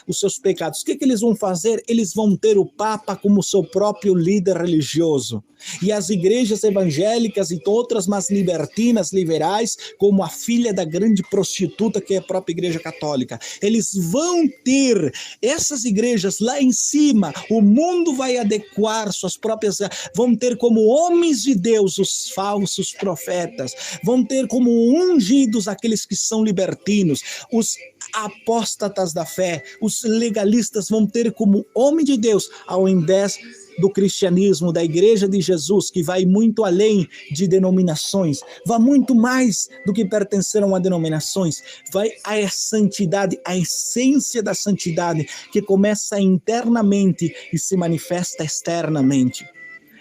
os seus pecados. O que eles vão fazer? Eles vão ter o Papa como seu próprio líder religioso. E as igrejas evangélicas e outras mais libertinas, liberais, como a filha da grande prostituta que é a própria igreja católica. Eles vão ter essas igrejas lá em cima, o mundo vai adequar suas próprias, vão ter como homens de Deus os falsos profetas, vão ter como ungidos aqueles que são libertinos, os apóstatas da fé, os legalistas vão ter como homem de Deus, ao invés do cristianismo, da Igreja de Jesus, que vai muito além de denominações, vai muito mais do que pertencer a uma denominações, vai à santidade, a essência da santidade, que começa internamente e se manifesta externamente.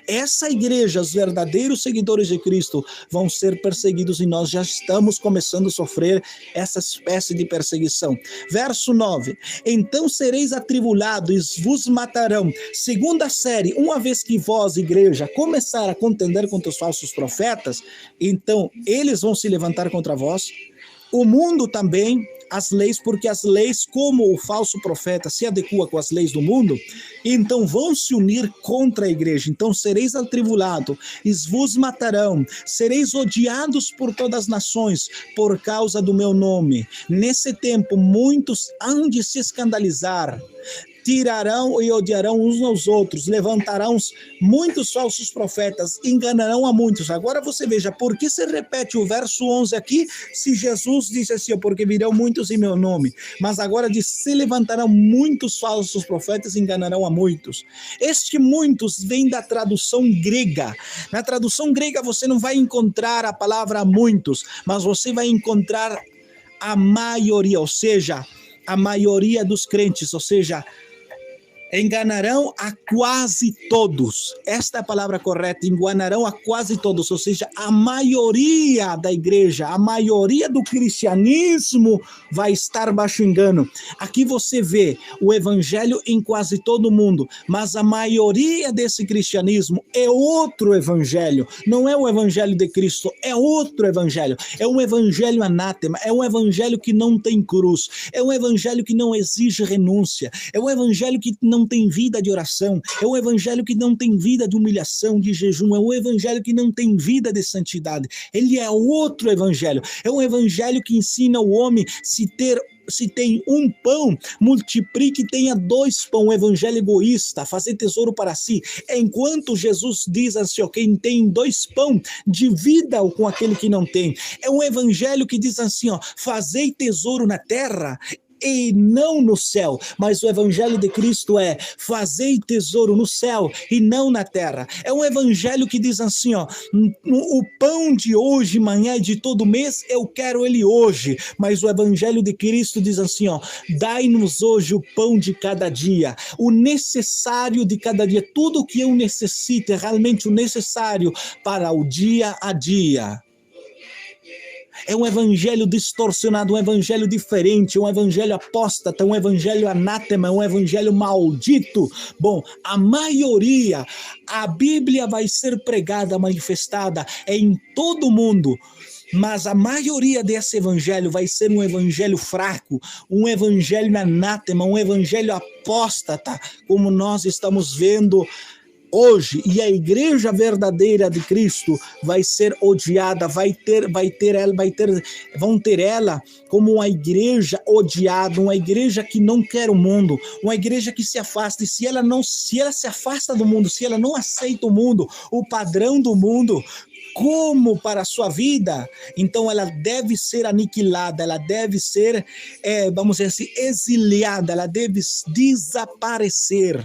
Essa igreja, os verdadeiros seguidores de Cristo, vão ser perseguidos e nós já estamos começando a sofrer essa espécie de perseguição. Verso 9: então sereis atribulados e vos matarão. Segunda série, uma vez que vós, igreja, começar a contender contra os falsos profetas, então eles vão se levantar contra vós. O mundo também, as leis, porque as leis, como o falso profeta se adequa com as leis do mundo, então vão se unir contra a igreja. Então sereis atribulados, e vos matarão, sereis odiados por todas as nações, por causa do meu nome. Nesse tempo, muitos hão de se escandalizar, tirarão e odiarão uns aos outros, levantarão muitos falsos profetas, enganarão a muitos. Agora você veja, por que se repete o verso 11 aqui, se Jesus disse assim, porque virão muitos em meu nome, mas agora diz, se levantarão muitos falsos profetas, enganarão a muitos. Este muitos vem da tradução grega. Na tradução grega você não vai encontrar a palavra muitos, mas você vai encontrar a maioria, ou seja, a maioria dos crentes, ou seja, enganarão a quase todos. Esta é a palavra correta, enganarão a quase todos, ou seja, a maioria da igreja, a maioria do cristianismo vai estar baixo engano. Aqui você vê o evangelho em quase todo mundo, mas a maioria desse cristianismo é outro evangelho, não é o evangelho de Cristo, é outro evangelho, é um evangelho anátema, é um evangelho que não tem cruz, é um evangelho que não exige renúncia, é um evangelho que não tem vida de oração, é um evangelho que não tem vida de humilhação, de jejum, é um evangelho que não tem vida de santidade. Ele é outro evangelho, é um evangelho que ensina o homem se tem um pão, multiplique e tenha 2 pão, um evangelho egoísta, fazer tesouro para si. Enquanto Jesus diz assim, ó, quem tem 2 pão, divida com aquele que não tem. É um evangelho que diz assim, ó, fazei tesouro na terra e não no céu, mas o evangelho de Cristo é fazei tesouro no céu e não na terra. É um evangelho que diz assim, ó, o pão de hoje, manhã e de todo mês, eu quero ele hoje, mas o evangelho de Cristo diz assim, ó, dai-nos hoje o pão de cada dia, o necessário de cada dia, tudo o que eu necessito é realmente o necessário para o dia a dia. É um evangelho distorcionado, um evangelho diferente, um evangelho apóstata, um evangelho anátema, um evangelho maldito. Bom, a maioria, a Bíblia vai ser pregada, manifestada em todo o mundo, mas a maioria desse evangelho vai ser um evangelho fraco, um evangelho anátema, um evangelho apóstata, como nós estamos vendo hoje. E a igreja verdadeira de Cristo vai ser odiada, vão ter ela como uma igreja odiada, uma igreja que não quer o mundo, uma igreja que se afasta. E se ela se afasta do mundo, se ela não aceita o mundo, o padrão do mundo, como para a sua vida, então ela deve ser aniquilada, ela deve ser, vamos dizer assim, exiliada, ela deve desaparecer.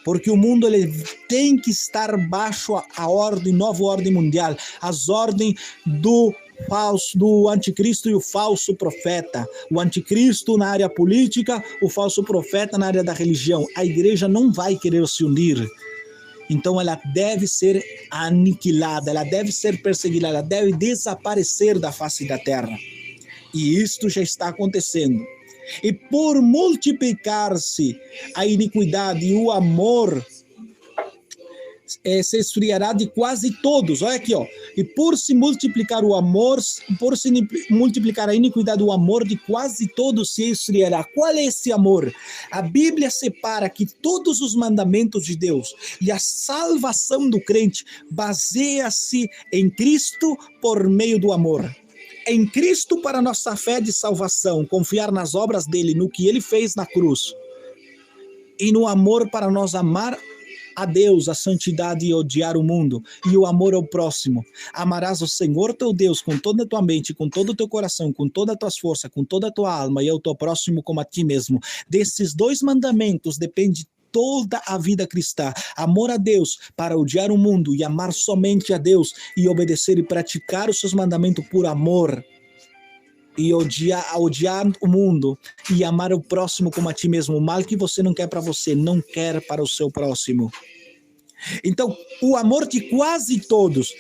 Porque o mundo ele tem que estar baixo a ordem, nova ordem mundial, as ordens do anticristo e o falso profeta. O anticristo na área política, o falso profeta na área da religião. A igreja não vai querer se unir. Então ela deve ser aniquilada, ela deve ser perseguida, ela deve desaparecer da face da terra. E isto já está acontecendo. E por multiplicar-se a iniquidade e o amor, se esfriará de quase todos. Olha aqui, ó. E por se multiplicar o amor, por se multiplicar a iniquidade, o amor de quase todos se esfriará. Qual é esse amor? A Bíblia separa que todos os mandamentos de Deus e a salvação do crente baseia-se em Cristo por meio do amor. Em Cristo para nossa fé de salvação, confiar nas obras dele, no que ele fez na cruz, e no amor para nós amar a Deus, a santidade e odiar o mundo, e o amor ao próximo. Amarás o Senhor teu Deus com toda a tua mente, com todo o teu coração, com toda a tua força, com toda a tua alma, e ao teu próximo como a ti mesmo. Desses 2 mandamentos depende toda a vida cristã. Amor a Deus para odiar o mundo e amar somente a Deus e obedecer e praticar os seus mandamentos por amor. E odiar o mundo e amar o próximo como a ti mesmo. O mal que você não quer para você, não quer para o seu próximo. Então, o amor de quase todos,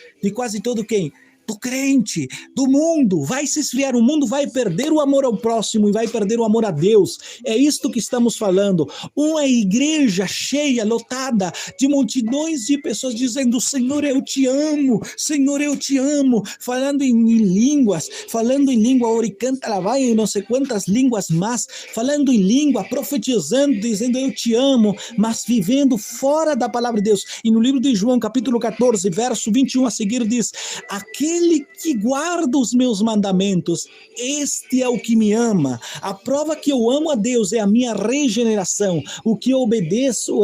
quem? Do crente, do mundo, vai se esfriar, o mundo vai perder o amor ao próximo e vai perder o amor a Deus. É isto que estamos falando. Uma igreja cheia, lotada, de multidões de pessoas dizendo: Senhor, eu te amo, Senhor, eu te amo, falando em línguas, falando em língua oricanta, lá vai em não sei quantas línguas mais, falando em língua, profetizando, dizendo eu te amo, mas vivendo fora da palavra de Deus. E no livro de João, capítulo 14, verso 21 a seguir diz: aquele que guarda os meus mandamentos, este é o que me ama. A prova que eu amo a Deus é a minha regeneração. O que eu obedeço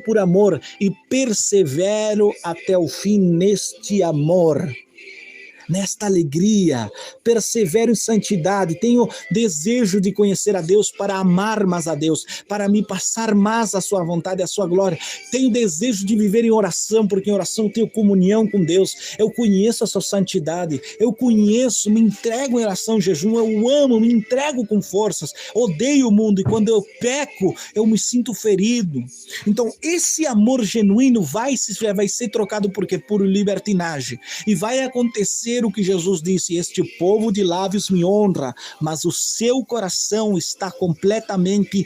por amor e persevero até o fim neste amor. Nesta alegria, persevero em santidade, tenho desejo de conhecer a Deus para amar mais a Deus, para me passar mais a sua vontade e a sua glória. Tenho desejo de viver em oração, porque em oração tenho comunhão com Deus. Eu conheço a sua santidade, eu conheço, me entrego em oração, jejum, eu amo, me entrego com forças, odeio o mundo e quando eu peco, eu me sinto ferido. Então, esse amor genuíno vai ser trocado por libertinagem e vai acontecer o que Jesus disse: este povo de lábios me honra, mas o seu coração está completamente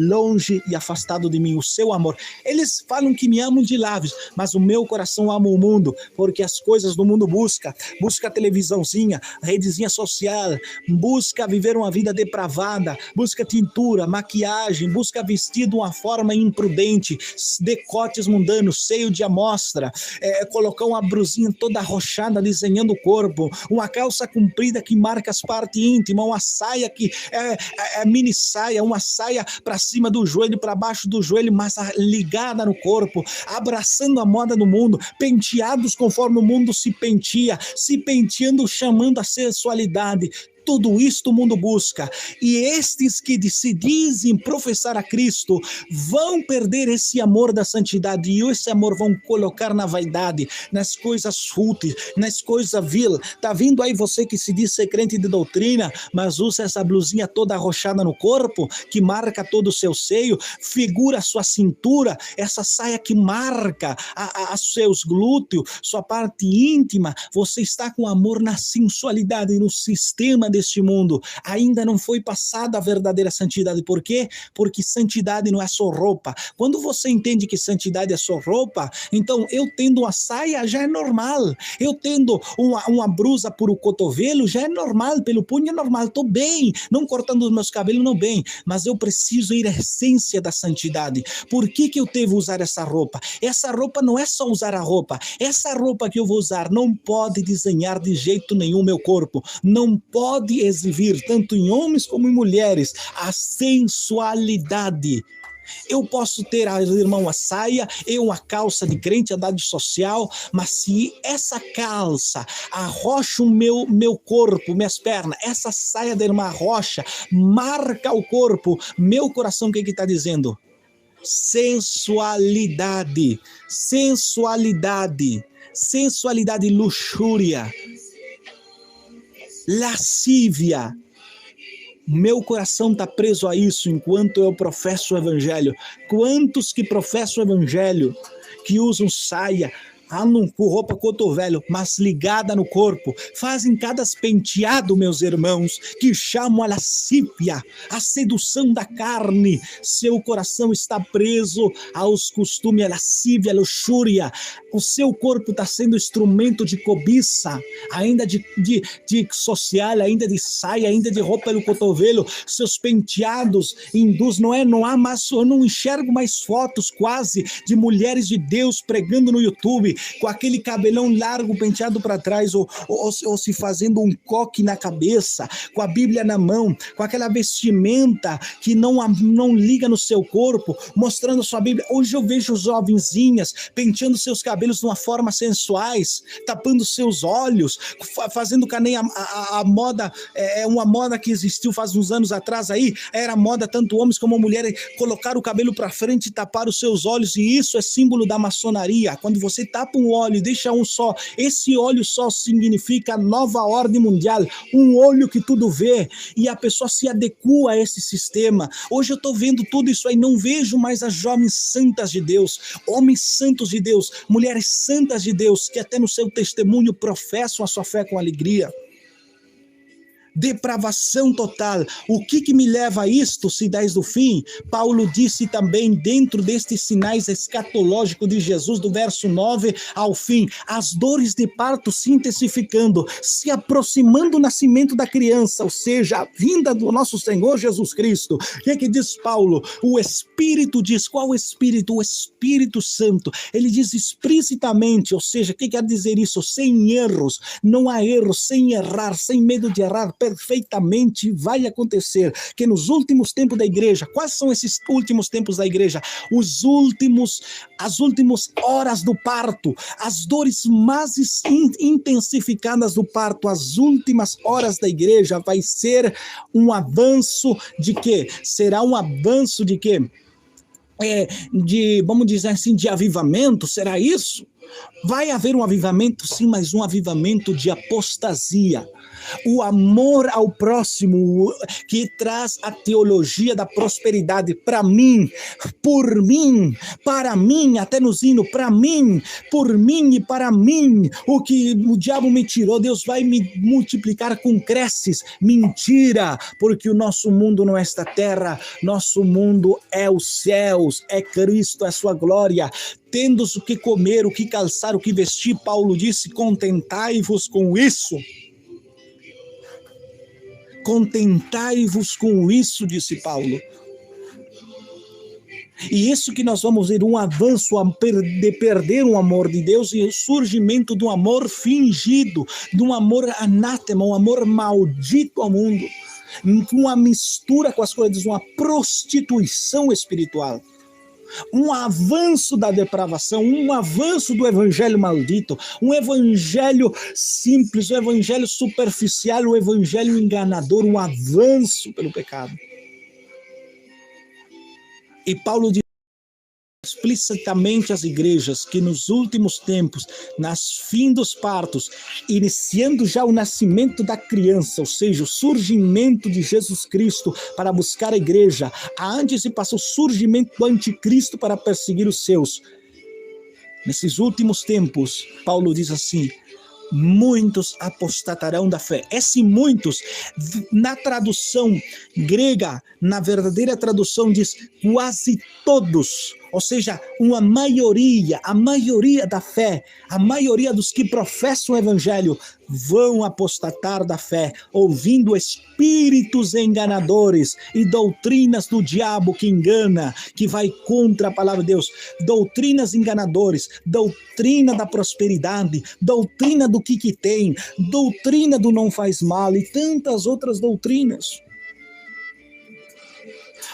longe e afastado de mim, o seu amor. Eles falam que me amam de lábios, mas o meu coração ama o mundo, porque as coisas do mundo busca televisãozinha, redezinha social, busca viver uma vida depravada, busca tintura, maquiagem, busca vestir de uma forma imprudente, decotes mundanos, seio de amostra, colocar uma brusinha toda arrochada, desenhando o corpo, uma calça comprida que marca as partes íntimas, uma saia que é mini saia, uma saia para cima do joelho, para baixo do joelho, mas ligada no corpo, abraçando a moda do mundo, penteados conforme o mundo se penteia, se penteando, chamando a sensualidade. Tudo isto o mundo busca, e estes que se dizem professar a Cristo vão perder esse amor da santidade, e esse amor vão colocar na vaidade, nas coisas fúteis, nas coisas vil. Tá vindo aí você que se diz ser crente de doutrina, mas usa essa blusinha toda arrochada no corpo, que marca todo o seu seio, figura a sua cintura, essa saia que marca os seus glúteos, sua parte íntima. Você está com amor na sensualidade, no sistema deste mundo. Ainda não foi passada a verdadeira santidade. Por quê? Porque santidade não é só roupa. Quando você entende que santidade é só roupa, então eu tendo uma saia já é normal. Eu tendo uma blusa por o cotovelo já é normal. Pelo punho é normal. Estou bem. Não cortando os meus cabelos, não bem. Mas eu preciso ir à essência da santidade. Por que eu devo usar essa roupa? Essa roupa não é só usar a roupa. Essa roupa que eu vou usar não pode desenhar de jeito nenhum meu corpo. Não pode exibir, tanto em homens como em mulheres, a sensualidade. Eu posso ter, irmão, a saia e uma calça de crente, andar de social, mas se essa calça arrocha o meu corpo, minhas pernas, essa saia da irmã arrocha, marca o corpo, meu coração, o que está dizendo? Sensualidade, luxúria, lascívia. Meu coração está preso a isso enquanto eu professo o evangelho. Quantos que professam o evangelho, que usam saia, andam com roupa cotovelo, mas ligada no corpo, fazem cada penteado, meus irmãos, que chamam a lascívia, a sedução da carne. Seu coração está preso aos costumes, a lascívia, a luxúria. O seu corpo está sendo instrumento de cobiça, ainda de social, ainda de saia, ainda de roupa no cotovelo. Seus penteados não há mais, eu não enxergo mais fotos quase de mulheres de Deus pregando no YouTube, com aquele cabelão largo penteado para trás, ou se fazendo um coque na cabeça, com a Bíblia na mão, com aquela vestimenta que não liga no seu corpo, mostrando sua Bíblia. Hoje eu vejo jovenzinhas penteando seus cabelos de uma forma sensuais, tapando seus olhos, fazendo que nem a moda, uma moda que existiu faz uns anos atrás aí, era moda tanto homens como mulheres colocar o cabelo para frente e tapar os seus olhos, e isso é símbolo da maçonaria. Quando você tapa um olho e deixa um só, esse olho só significa nova ordem mundial, um olho que tudo vê, e a pessoa se adequa a esse sistema. Hoje eu estou vendo tudo isso aí, não vejo mais as jovens santas de Deus, homens santos de Deus, mulheres santas de Deus, que até no seu testemunho professam a sua fé com alegria. Depravação total. O que me leva a isto, sinais do fim? Paulo disse também, dentro destes sinais escatológicos de Jesus, do verso 9 ao fim, as dores de parto se intensificando, se aproximando do nascimento da criança, ou seja, a vinda do nosso Senhor Jesus Cristo. O que diz Paulo? O Espírito diz, qual Espírito? O Espírito Santo. Ele diz explicitamente, ou seja, o que quer dizer isso? Sem erros, não há erros, sem errar, sem medo de errar, perfeitamente vai acontecer que nos últimos tempos da igreja, quais são esses últimos tempos da igreja? As últimas horas do parto, as dores mais intensificadas do parto, as últimas horas da igreja vai ser um avanço de quê? Será um avanço de quê? Vamos dizer assim, de avivamento, será isso? Vai haver um avivamento, sim, mas um avivamento de apostasia. O amor ao próximo, que traz a teologia da prosperidade para mim, por mim, para mim, até nos hinos, para mim, por mim e para mim. O que o diabo me tirou, Deus vai me multiplicar com creces. Mentira, porque o nosso mundo não é esta terra, nosso mundo é os céus, é Cristo, é a sua glória. Tendo o que comer, o que calçar, o que vestir, Paulo disse, contentai-vos com isso. Contentai-vos com isso, disse Paulo. E isso que nós vamos ver, um avanço de perder o amor de Deus e o surgimento de um amor fingido, de um amor anátema, um amor maldito ao mundo, uma mistura com as coisas, uma prostituição espiritual. Um avanço da depravação, um avanço do evangelho maldito, um evangelho simples, um evangelho superficial, um evangelho enganador, um avanço pelo pecado. E Paulo diz explicitamente às igrejas que nos últimos tempos, nas fim dos partos, iniciando já o nascimento da criança, ou seja, o surgimento de Jesus Cristo para buscar a igreja, a antecipação, o surgimento do anticristo para perseguir os seus. Nesses últimos tempos, Paulo diz assim, muitos apostatarão da fé. Esse muitos, na tradução grega, na verdadeira tradução diz quase todos, ou seja, a maioria da fé, a maioria dos que professam o evangelho vão apostatar da fé, ouvindo espíritos enganadores e doutrinas do diabo que engana, que vai contra a palavra de Deus, doutrinas enganadores, doutrina da prosperidade, doutrina do que tem, doutrina do não faz mal e tantas outras doutrinas.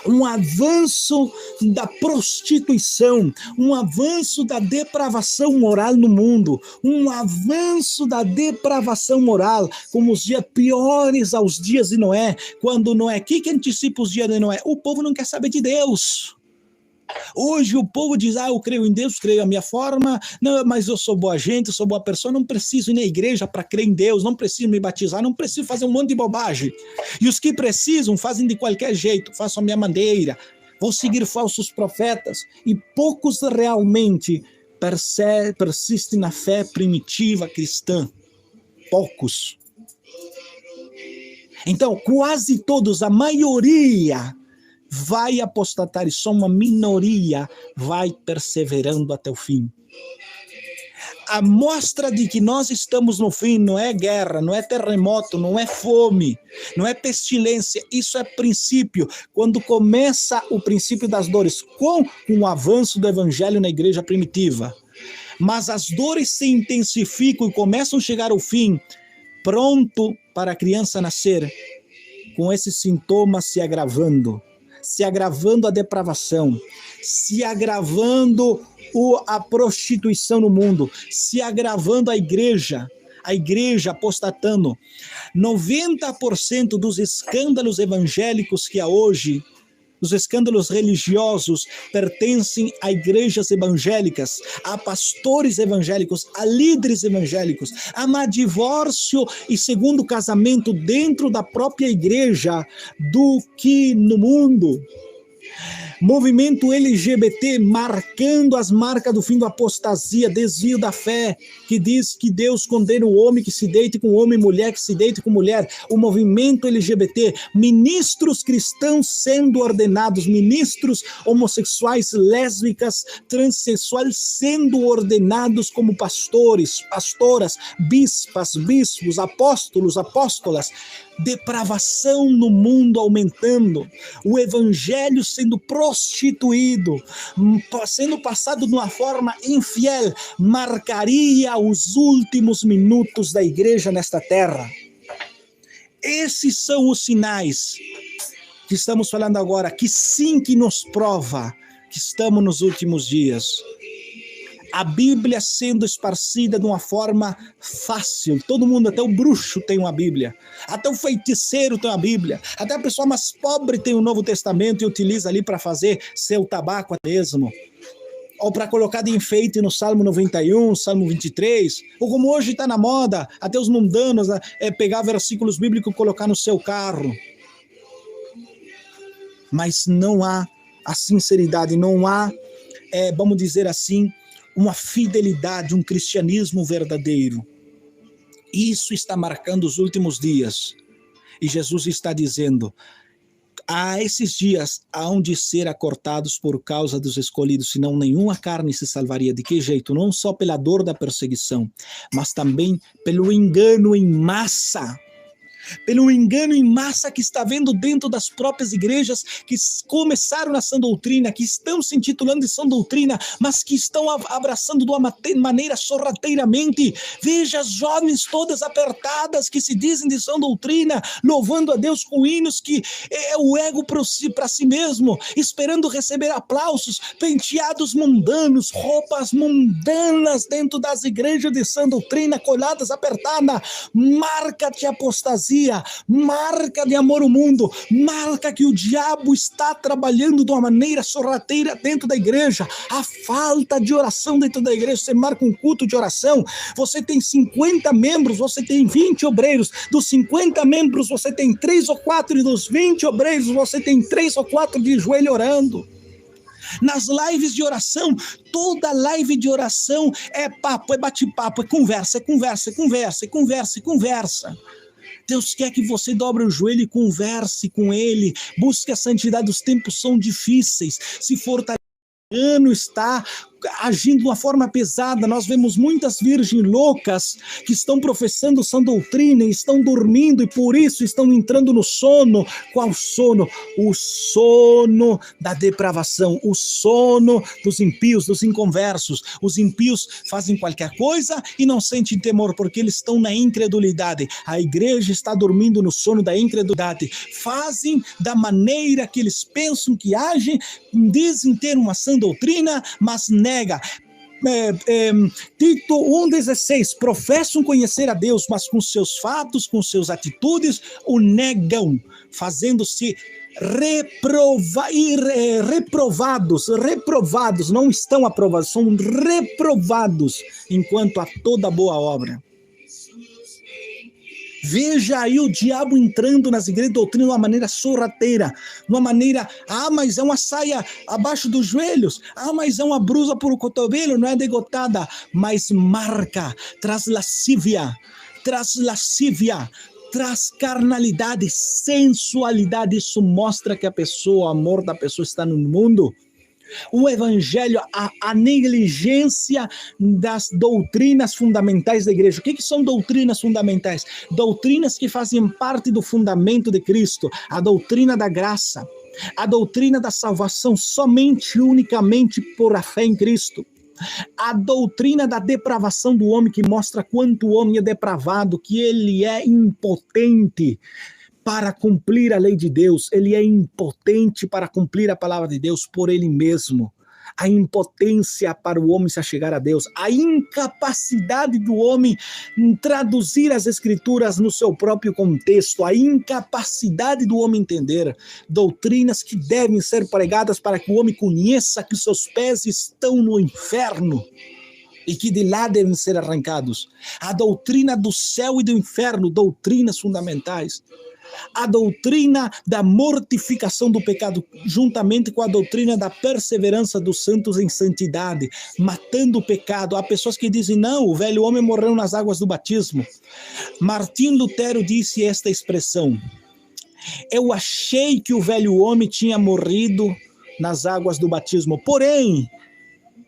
Um avanço da prostituição, um avanço da depravação moral no mundo, um avanço da depravação moral, como os dias piores aos dias de Noé, quando Noé, o que antecipa os dias de Noé? O povo não quer saber de Deus. Hoje o povo diz, eu creio em Deus, creio a minha forma, não, mas eu sou boa gente, eu sou boa pessoa, não preciso ir na igreja para crer em Deus, não preciso me batizar, não preciso fazer um monte de bobagem. E os que precisam fazem de qualquer jeito, façam a minha maneira, vou seguir falsos profetas. E poucos realmente persistem na fé primitiva cristã. Poucos. Então, quase todos, a maioria vai apostatar e só uma minoria vai perseverando até o fim. A mostra de que nós estamos no fim não é guerra, não é terremoto, não é fome, não é pestilência, isso é princípio. Quando começa o princípio das dores, com o avanço do evangelho na igreja primitiva, mas as dores se intensificam e começam a chegar ao fim, pronto para a criança nascer, com esses sintomas se agravando a depravação, se agravando a prostituição no mundo, se agravando a igreja apostatando. 90% dos escândalos evangélicos que há hoje, os escândalos religiosos, pertencem a igrejas evangélicas, a pastores evangélicos, a líderes evangélicos, a divórcio e segundo casamento dentro da própria igreja do que no mundo. Movimento LGBT marcando as marcas do fim da apostasia, desvio da fé, que diz que Deus condena o homem que se deite com homem, mulher que se deite com mulher. O movimento LGBT, ministros cristãos sendo ordenados, ministros homossexuais, lésbicas, transexuais sendo ordenados como pastores, pastoras, bispas, bispos, apóstolos, apóstolas. Depravação no mundo aumentando, o evangelho sendo prostituído, sendo passado de uma forma infiel, marcaria os últimos minutos da igreja nesta terra. Esses são os sinais que estamos falando agora, que sim, que nos prova que estamos nos últimos dias. A Bíblia sendo esparcida de uma forma fácil. Todo mundo, até o bruxo tem uma Bíblia. Até o feiticeiro tem uma Bíblia. Até a pessoa mais pobre tem o Novo Testamento e utiliza ali para fazer seu tabaco mesmo. Ou para colocar de enfeite no Salmo 91, Salmo 23. Ou como hoje está na moda, até os mundanos, pegar versículos bíblicos e colocar no seu carro. Mas não há a sinceridade, não há, vamos dizer assim, uma fidelidade, um cristianismo verdadeiro. Isso está marcando os últimos dias. E Jesus está dizendo, esses dias hão de ser acortados por causa dos escolhidos, senão nenhuma carne se salvaria. De que jeito? Não só pela dor da perseguição, mas também pelo engano em massa. Pelo engano em massa que está havendo dentro das próprias igrejas que começaram na sã doutrina, que estão se intitulando de sã doutrina, mas que estão abraçando de uma maneira sorrateiramente. Veja as jovens todas apertadas que se dizem de sã doutrina, louvando a Deus com hinos que é o ego para si mesmo, esperando receber aplausos, penteados mundanos, roupas mundanas dentro das igrejas de sã doutrina, coladas apertadas, marca de apostasia, marca de amor ao mundo, marca que o diabo está trabalhando de uma maneira sorrateira dentro da igreja. A falta de oração dentro da igreja. Você marca um culto de oração, você tem 50 membros, você tem 20 obreiros, dos 50 membros você tem 3 ou 4, e dos 20 obreiros você tem 3 ou 4 de joelho orando. Nas lives de oração, toda live de oração é papo, é bate-papo, é conversa, é conversa, é conversa, é conversa, é conversa. Deus quer que você dobre o joelho e converse com Ele, busque a santidade. Os tempos são difíceis, se fortaleça. Está agindo de uma forma pesada. Nós vemos muitas virgens loucas que estão professando sã doutrina e estão dormindo, e por isso estão entrando no sono. Qual sono? O sono da depravação, o sono dos ímpios, dos inconversos. Os ímpios fazem qualquer coisa e não sentem temor, porque eles estão na incredulidade. A igreja está dormindo no sono da incredulidade. Fazem da maneira que eles pensam que agem, dizem ter uma sã doutrina, mas nega. Tito 1,16, professam conhecer a Deus, mas com seus fatos, com suas atitudes, o negam, fazendo-se reprovados, não estão aprovados, são reprovados enquanto a toda boa obra. Veja aí o diabo entrando nas igrejas de doutrina de uma maneira sorrateira, de uma maneira, mas é uma saia abaixo dos joelhos, mas é uma blusa por o cotovelo, não é degotada, mas marca, traz lascívia, traz carnalidade, sensualidade. Isso mostra que o amor da pessoa está no mundo. O evangelho, a negligência das doutrinas fundamentais da igreja. O que são doutrinas fundamentais? Doutrinas que fazem parte do fundamento de Cristo. A doutrina da graça, a doutrina da salvação somente, unicamente por a fé em Cristo. A doutrina da depravação do homem, que mostra quanto o homem é depravado, que ele é impotente para cumprir a lei de Deus, ele é impotente para cumprir a palavra de Deus por ele mesmo. A impotência para o homem se achegar a Deus, a incapacidade do homem em traduzir as escrituras no seu próprio contexto, a incapacidade do homem entender doutrinas que devem ser pregadas para que o homem conheça que seus pés estão no inferno e que de lá devem ser arrancados. A doutrina do céu e do inferno, doutrinas fundamentais. A doutrina da mortificação do pecado, juntamente com a doutrina da perseverança dos santos em santidade, matando o pecado. Há pessoas que dizem, não, o velho homem morreu nas águas do batismo. Martim Lutero disse esta expressão: eu achei que o velho homem tinha morrido nas águas do batismo, porém,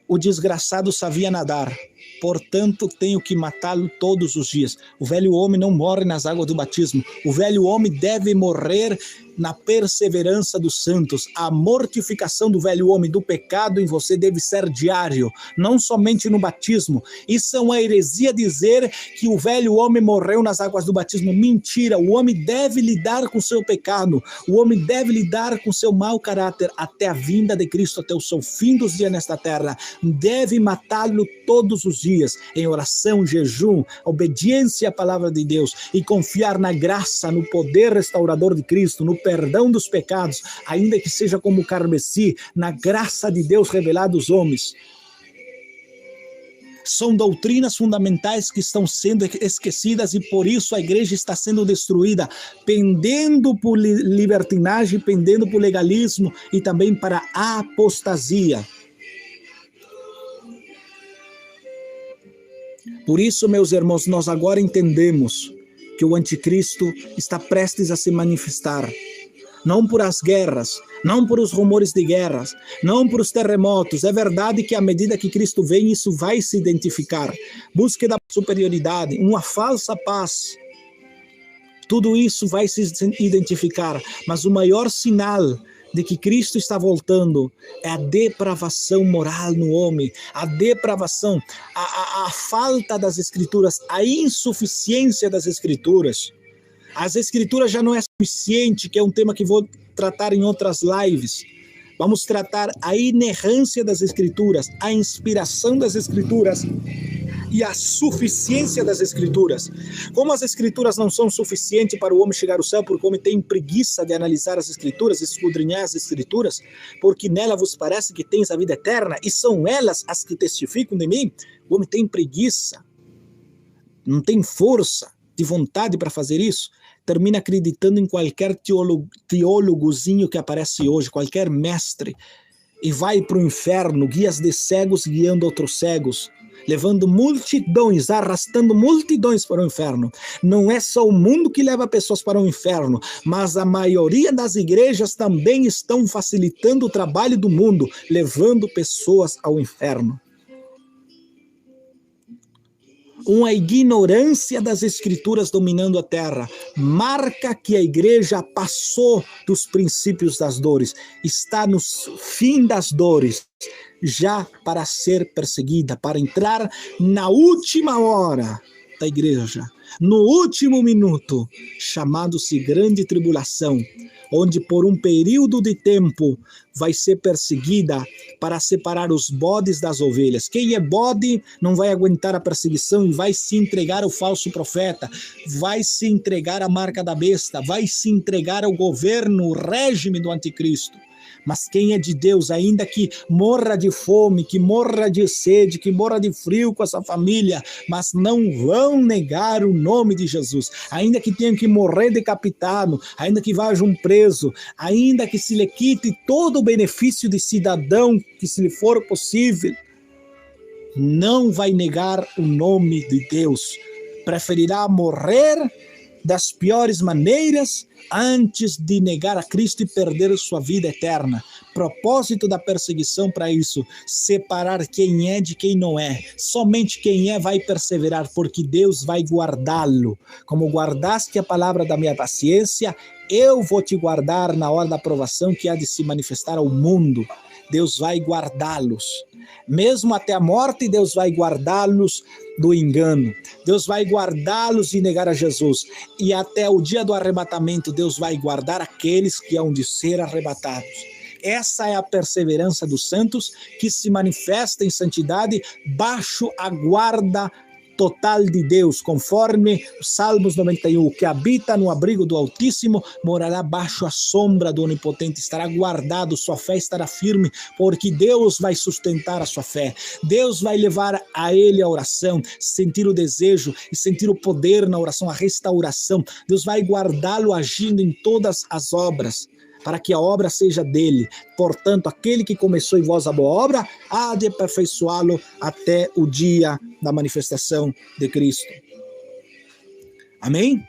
o desgraçado sabia nadar. Portanto, tenho que matá-lo todos os dias. O velho homem não morre nas águas do batismo. O velho homem deve morrer na perseverança dos santos. A mortificação do velho homem, do pecado em você, deve ser diário, não somente no batismo. Isso é uma heresia dizer que o velho homem morreu nas águas do batismo. Mentira, o homem deve lidar com o seu pecado. O homem deve lidar com o seu mau caráter até a vinda de Cristo, até o seu fim dos dias nesta terra. Deve matá-lo todos os dias, em oração, jejum, obediência à palavra de Deus e confiar na graça, no poder restaurador de Cristo, no perdão dos pecados, ainda que seja como carmesim, na graça de Deus revelada aos homens. São doutrinas fundamentais que estão sendo esquecidas e por isso a igreja está sendo destruída, pendendo por libertinagem, pendendo por legalismo e também para a apostasia. Por isso, meus irmãos, nós agora entendemos que o anticristo está prestes a se manifestar. Não por as guerras, não por os rumores de guerras, não por os terremotos. É verdade que à medida que Cristo vem, isso vai se identificar. Búsqueda da superioridade, uma falsa paz. Tudo isso vai se identificar. Mas o maior sinal de que Cristo está voltando é a depravação moral no homem, a depravação, a falta das Escrituras, a insuficiência das Escrituras. As Escrituras já não é suficiente, que é um tema que vou tratar em outras lives. Vamos tratar a inerrância das Escrituras, a inspiração das Escrituras e a suficiência das Escrituras. Como as Escrituras não são suficientes para o homem chegar ao céu, porque o homem tem preguiça de analisar as Escrituras, escudrinhar as Escrituras, porque nela vos parece que tens a vida eterna, e são elas as que testificam de mim. O homem tem preguiça, não tem força de vontade para fazer isso, termina acreditando em qualquer teólogozinho que aparece hoje, qualquer mestre, e vai para o inferno, guias de cegos guiando outros cegos, levando multidões, arrastando multidões para o inferno. Não é só o mundo que leva pessoas para o inferno, mas a maioria das igrejas também estão facilitando o trabalho do mundo, levando pessoas ao inferno. Uma ignorância das Escrituras dominando a terra marca que a igreja passou dos princípios das dores, está no fim das dores, já para ser perseguida, para entrar na última hora da igreja, no último minuto, chamado-se grande tribulação, onde por um período de tempo vai ser perseguida para separar os bodes das ovelhas. Quem é bode não vai aguentar a perseguição e vai se entregar ao falso profeta, vai se entregar à marca da besta, vai se entregar ao governo, o regime do anticristo. Mas quem é de Deus, ainda que morra de fome, que morra de sede, que morra de frio com a sua família, mas não vão negar o nome de Jesus. Ainda que tenham que morrer decapitado, ainda que vajam preso, ainda que se lhe quite todo o benefício de cidadão, que se lhe for possível, não vai negar o nome de Deus. Preferirá morrer das piores maneiras antes de negar a Cristo e perder sua vida eterna. Propósito da perseguição para isso, separar quem é de quem não é. Somente quem é vai perseverar, porque Deus vai guardá-lo. Como guardaste a palavra da minha paciência, eu vou te guardar na hora da provação que há de se manifestar ao mundo. Deus vai guardá-los. Mesmo até a morte, Deus vai guardá-los do engano. Deus vai guardá-los de negar a Jesus. E até o dia do arrebatamento, Deus vai guardar aqueles que hão de ser arrebatados. Essa é a perseverança dos santos que se manifesta em santidade baixo a guarda total de Deus, conforme Salmos 91, o que habita no abrigo do Altíssimo morará baixo a sombra do Onipotente, estará guardado, sua fé estará firme, porque Deus vai sustentar a sua fé, Deus vai levar a ele a oração, sentir o desejo e sentir o poder na oração, a restauração, Deus vai guardá-lo agindo em todas as obras, para que a obra seja dele. Portanto, aquele que começou em vós a boa obra, há de aperfeiçoá-lo até o dia da manifestação de Cristo. Amém?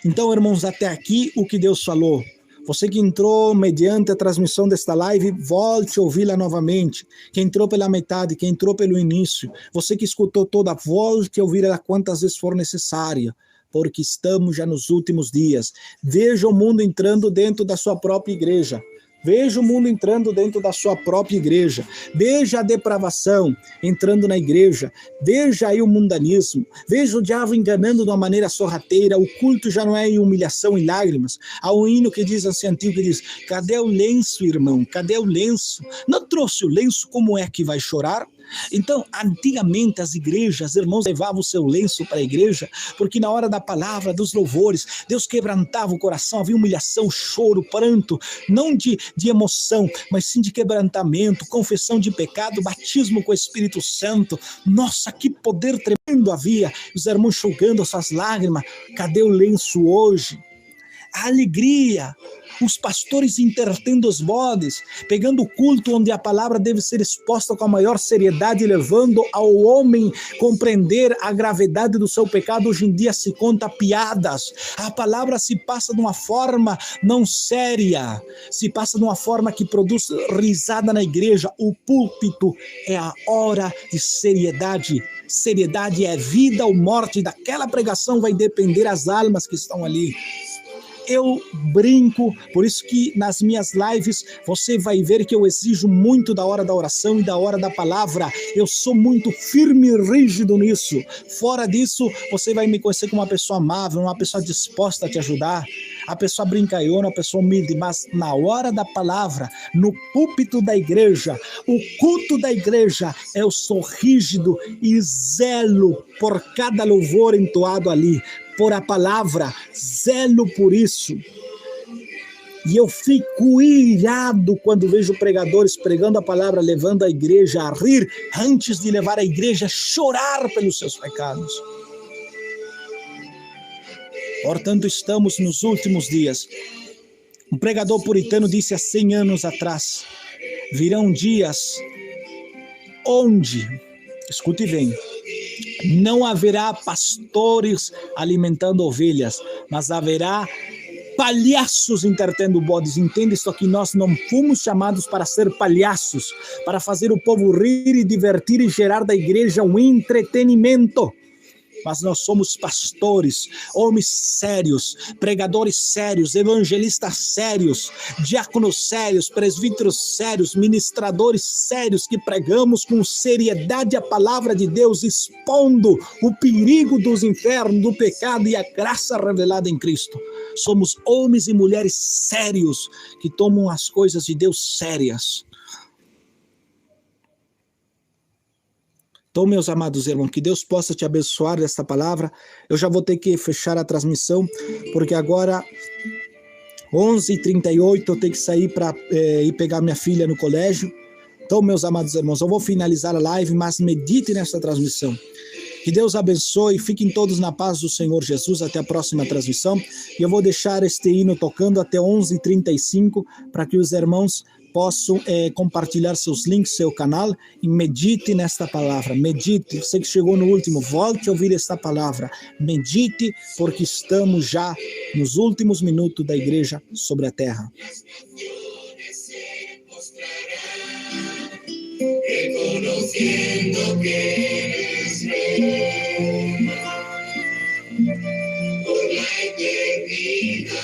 Então, irmãos, até aqui o que Deus falou. Você que entrou mediante a transmissão desta live, volte a ouvi-la novamente. Quem entrou pela metade, quem entrou pelo início, você que escutou toda, volte a ouvir ela quantas vezes for necessária, porque estamos já nos últimos dias. Veja o mundo entrando dentro da sua própria igreja. Veja o mundo entrando dentro da sua própria igreja. Veja a depravação entrando na igreja. Veja aí o mundanismo. Veja o diabo enganando de uma maneira sorrateira. O culto já não é em humilhação e lágrimas. Há um hino que diz assim, antigo, que diz: cadê o lenço, irmão? Cadê o lenço? Não trouxe o lenço, como é que vai chorar? Então, antigamente as igrejas, irmãos, levavam o seu lenço para a igreja, porque na hora da palavra, dos louvores, Deus quebrantava o coração, havia humilhação, choro, pranto, não de emoção, mas sim de quebrantamento, confissão de pecado, batismo com o Espírito Santo. Nossa, que poder tremendo havia, os irmãos enxugando suas lágrimas. Cadê o lenço hoje? A alegria, os pastores entretendo os bodes, pegando o culto onde a palavra deve ser exposta com a maior seriedade, levando ao homem compreender a gravidade do seu pecado. Hoje em dia se conta piadas, a palavra se passa de uma forma não séria, se passa de uma forma que produz risada na igreja. O púlpito é a hora de seriedade. Seriedade é vida ou morte, daquela pregação vai depender as almas que estão ali. Eu brinco, por isso que nas minhas lives você vai ver que eu exijo muito da hora da oração e da hora da palavra. Eu sou muito firme e rígido nisso. Fora disso, você vai me conhecer como uma pessoa amável, uma pessoa disposta a te ajudar, a pessoa brincalhona, a pessoa humilde, mas na hora da palavra, no púlpito da igreja, o culto da igreja, eu sou rígido e zelo por cada louvor entoado ali, por a palavra, zelo por isso. E eu fico irado quando vejo pregadores pregando a palavra, levando a igreja a rir, antes de levar a igreja a chorar pelos seus pecados. Portanto, estamos nos últimos dias. Um pregador puritano disse há 100 anos atrás: virão dias onde, escute bem, não haverá pastores alimentando ovelhas, mas haverá palhaços entretendo bodes. Entende isso aqui? Nós não fomos chamados para ser palhaços, para fazer o povo rir e divertir e gerar da igreja um entretenimento. Mas nós somos pastores, homens sérios, pregadores sérios, evangelistas sérios, diáconos sérios, presbíteros sérios, ministradores sérios, que pregamos com seriedade a palavra de Deus, expondo o perigo dos infernos, do pecado e a graça revelada em Cristo. Somos homens e mulheres sérios, que tomam as coisas de Deus sérias. Então, meus amados irmãos, que Deus possa te abençoar desta palavra. Eu já vou ter que fechar a transmissão, porque agora, 11h38, eu tenho que sair para ir pegar minha filha no colégio. Então, meus amados irmãos, eu vou finalizar a live, mas medite nesta transmissão. Que Deus abençoe, fiquem todos na paz do Senhor Jesus, até a próxima transmissão. E eu vou deixar este hino tocando até 11h35, para que os irmãos possam compartilhar seus links, seu canal, e medite nesta palavra, medite. Você que chegou no último, volte a ouvir esta palavra, medite, porque estamos já nos últimos minutos da igreja sobre a terra. Reconociendo que eres rey por la eternidad.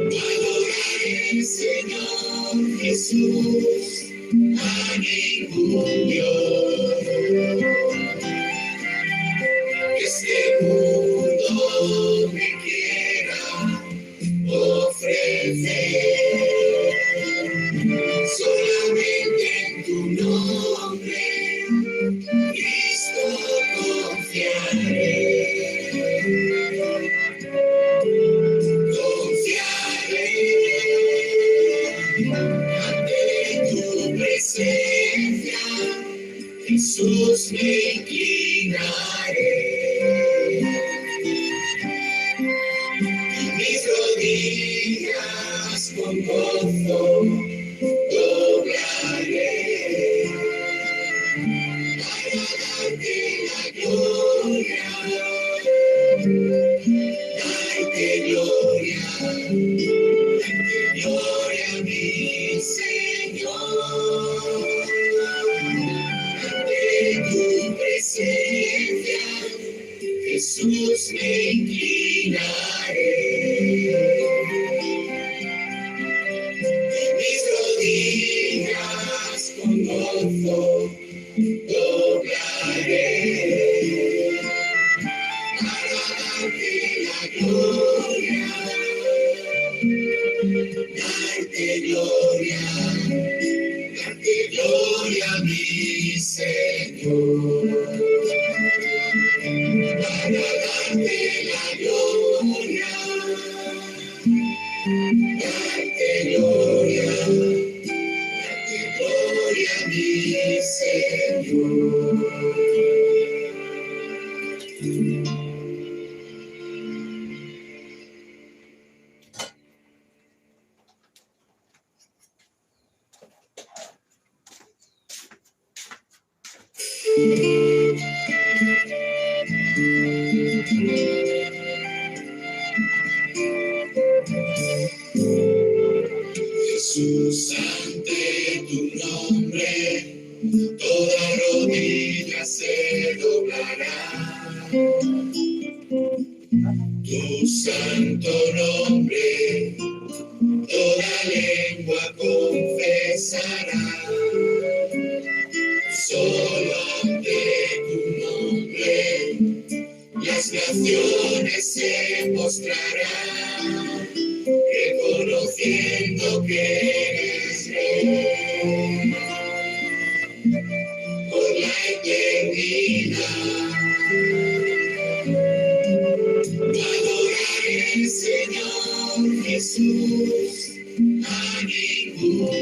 Adoraré, Señor. Jesús, a ningún Dios. Que este mundo me quiera ofrecer, solamente en tu nombre, Cristo, confiaré. Confiaré ante tu presencia, Jesús, me inclinaré. Mis rodillas con gozo doblaré para darte la gloria, darte gloria, mi Señor, ante tu presencia, Jesús, me inclinaré. Mis rodillas con gozo doblaré para darte la gloria, darte gloria, mi Señor, para darte la gloria, darte gloria, mi Señor. Jesús, ante tu nombre, toda rodilla se doblará. Tu santo nombre, toda lengua confesará. Solo ante tu nombre, las naciones se postrarán, reconociendo que eres Rey por la eternidad. Adoraré, Señor Jesús, a ningún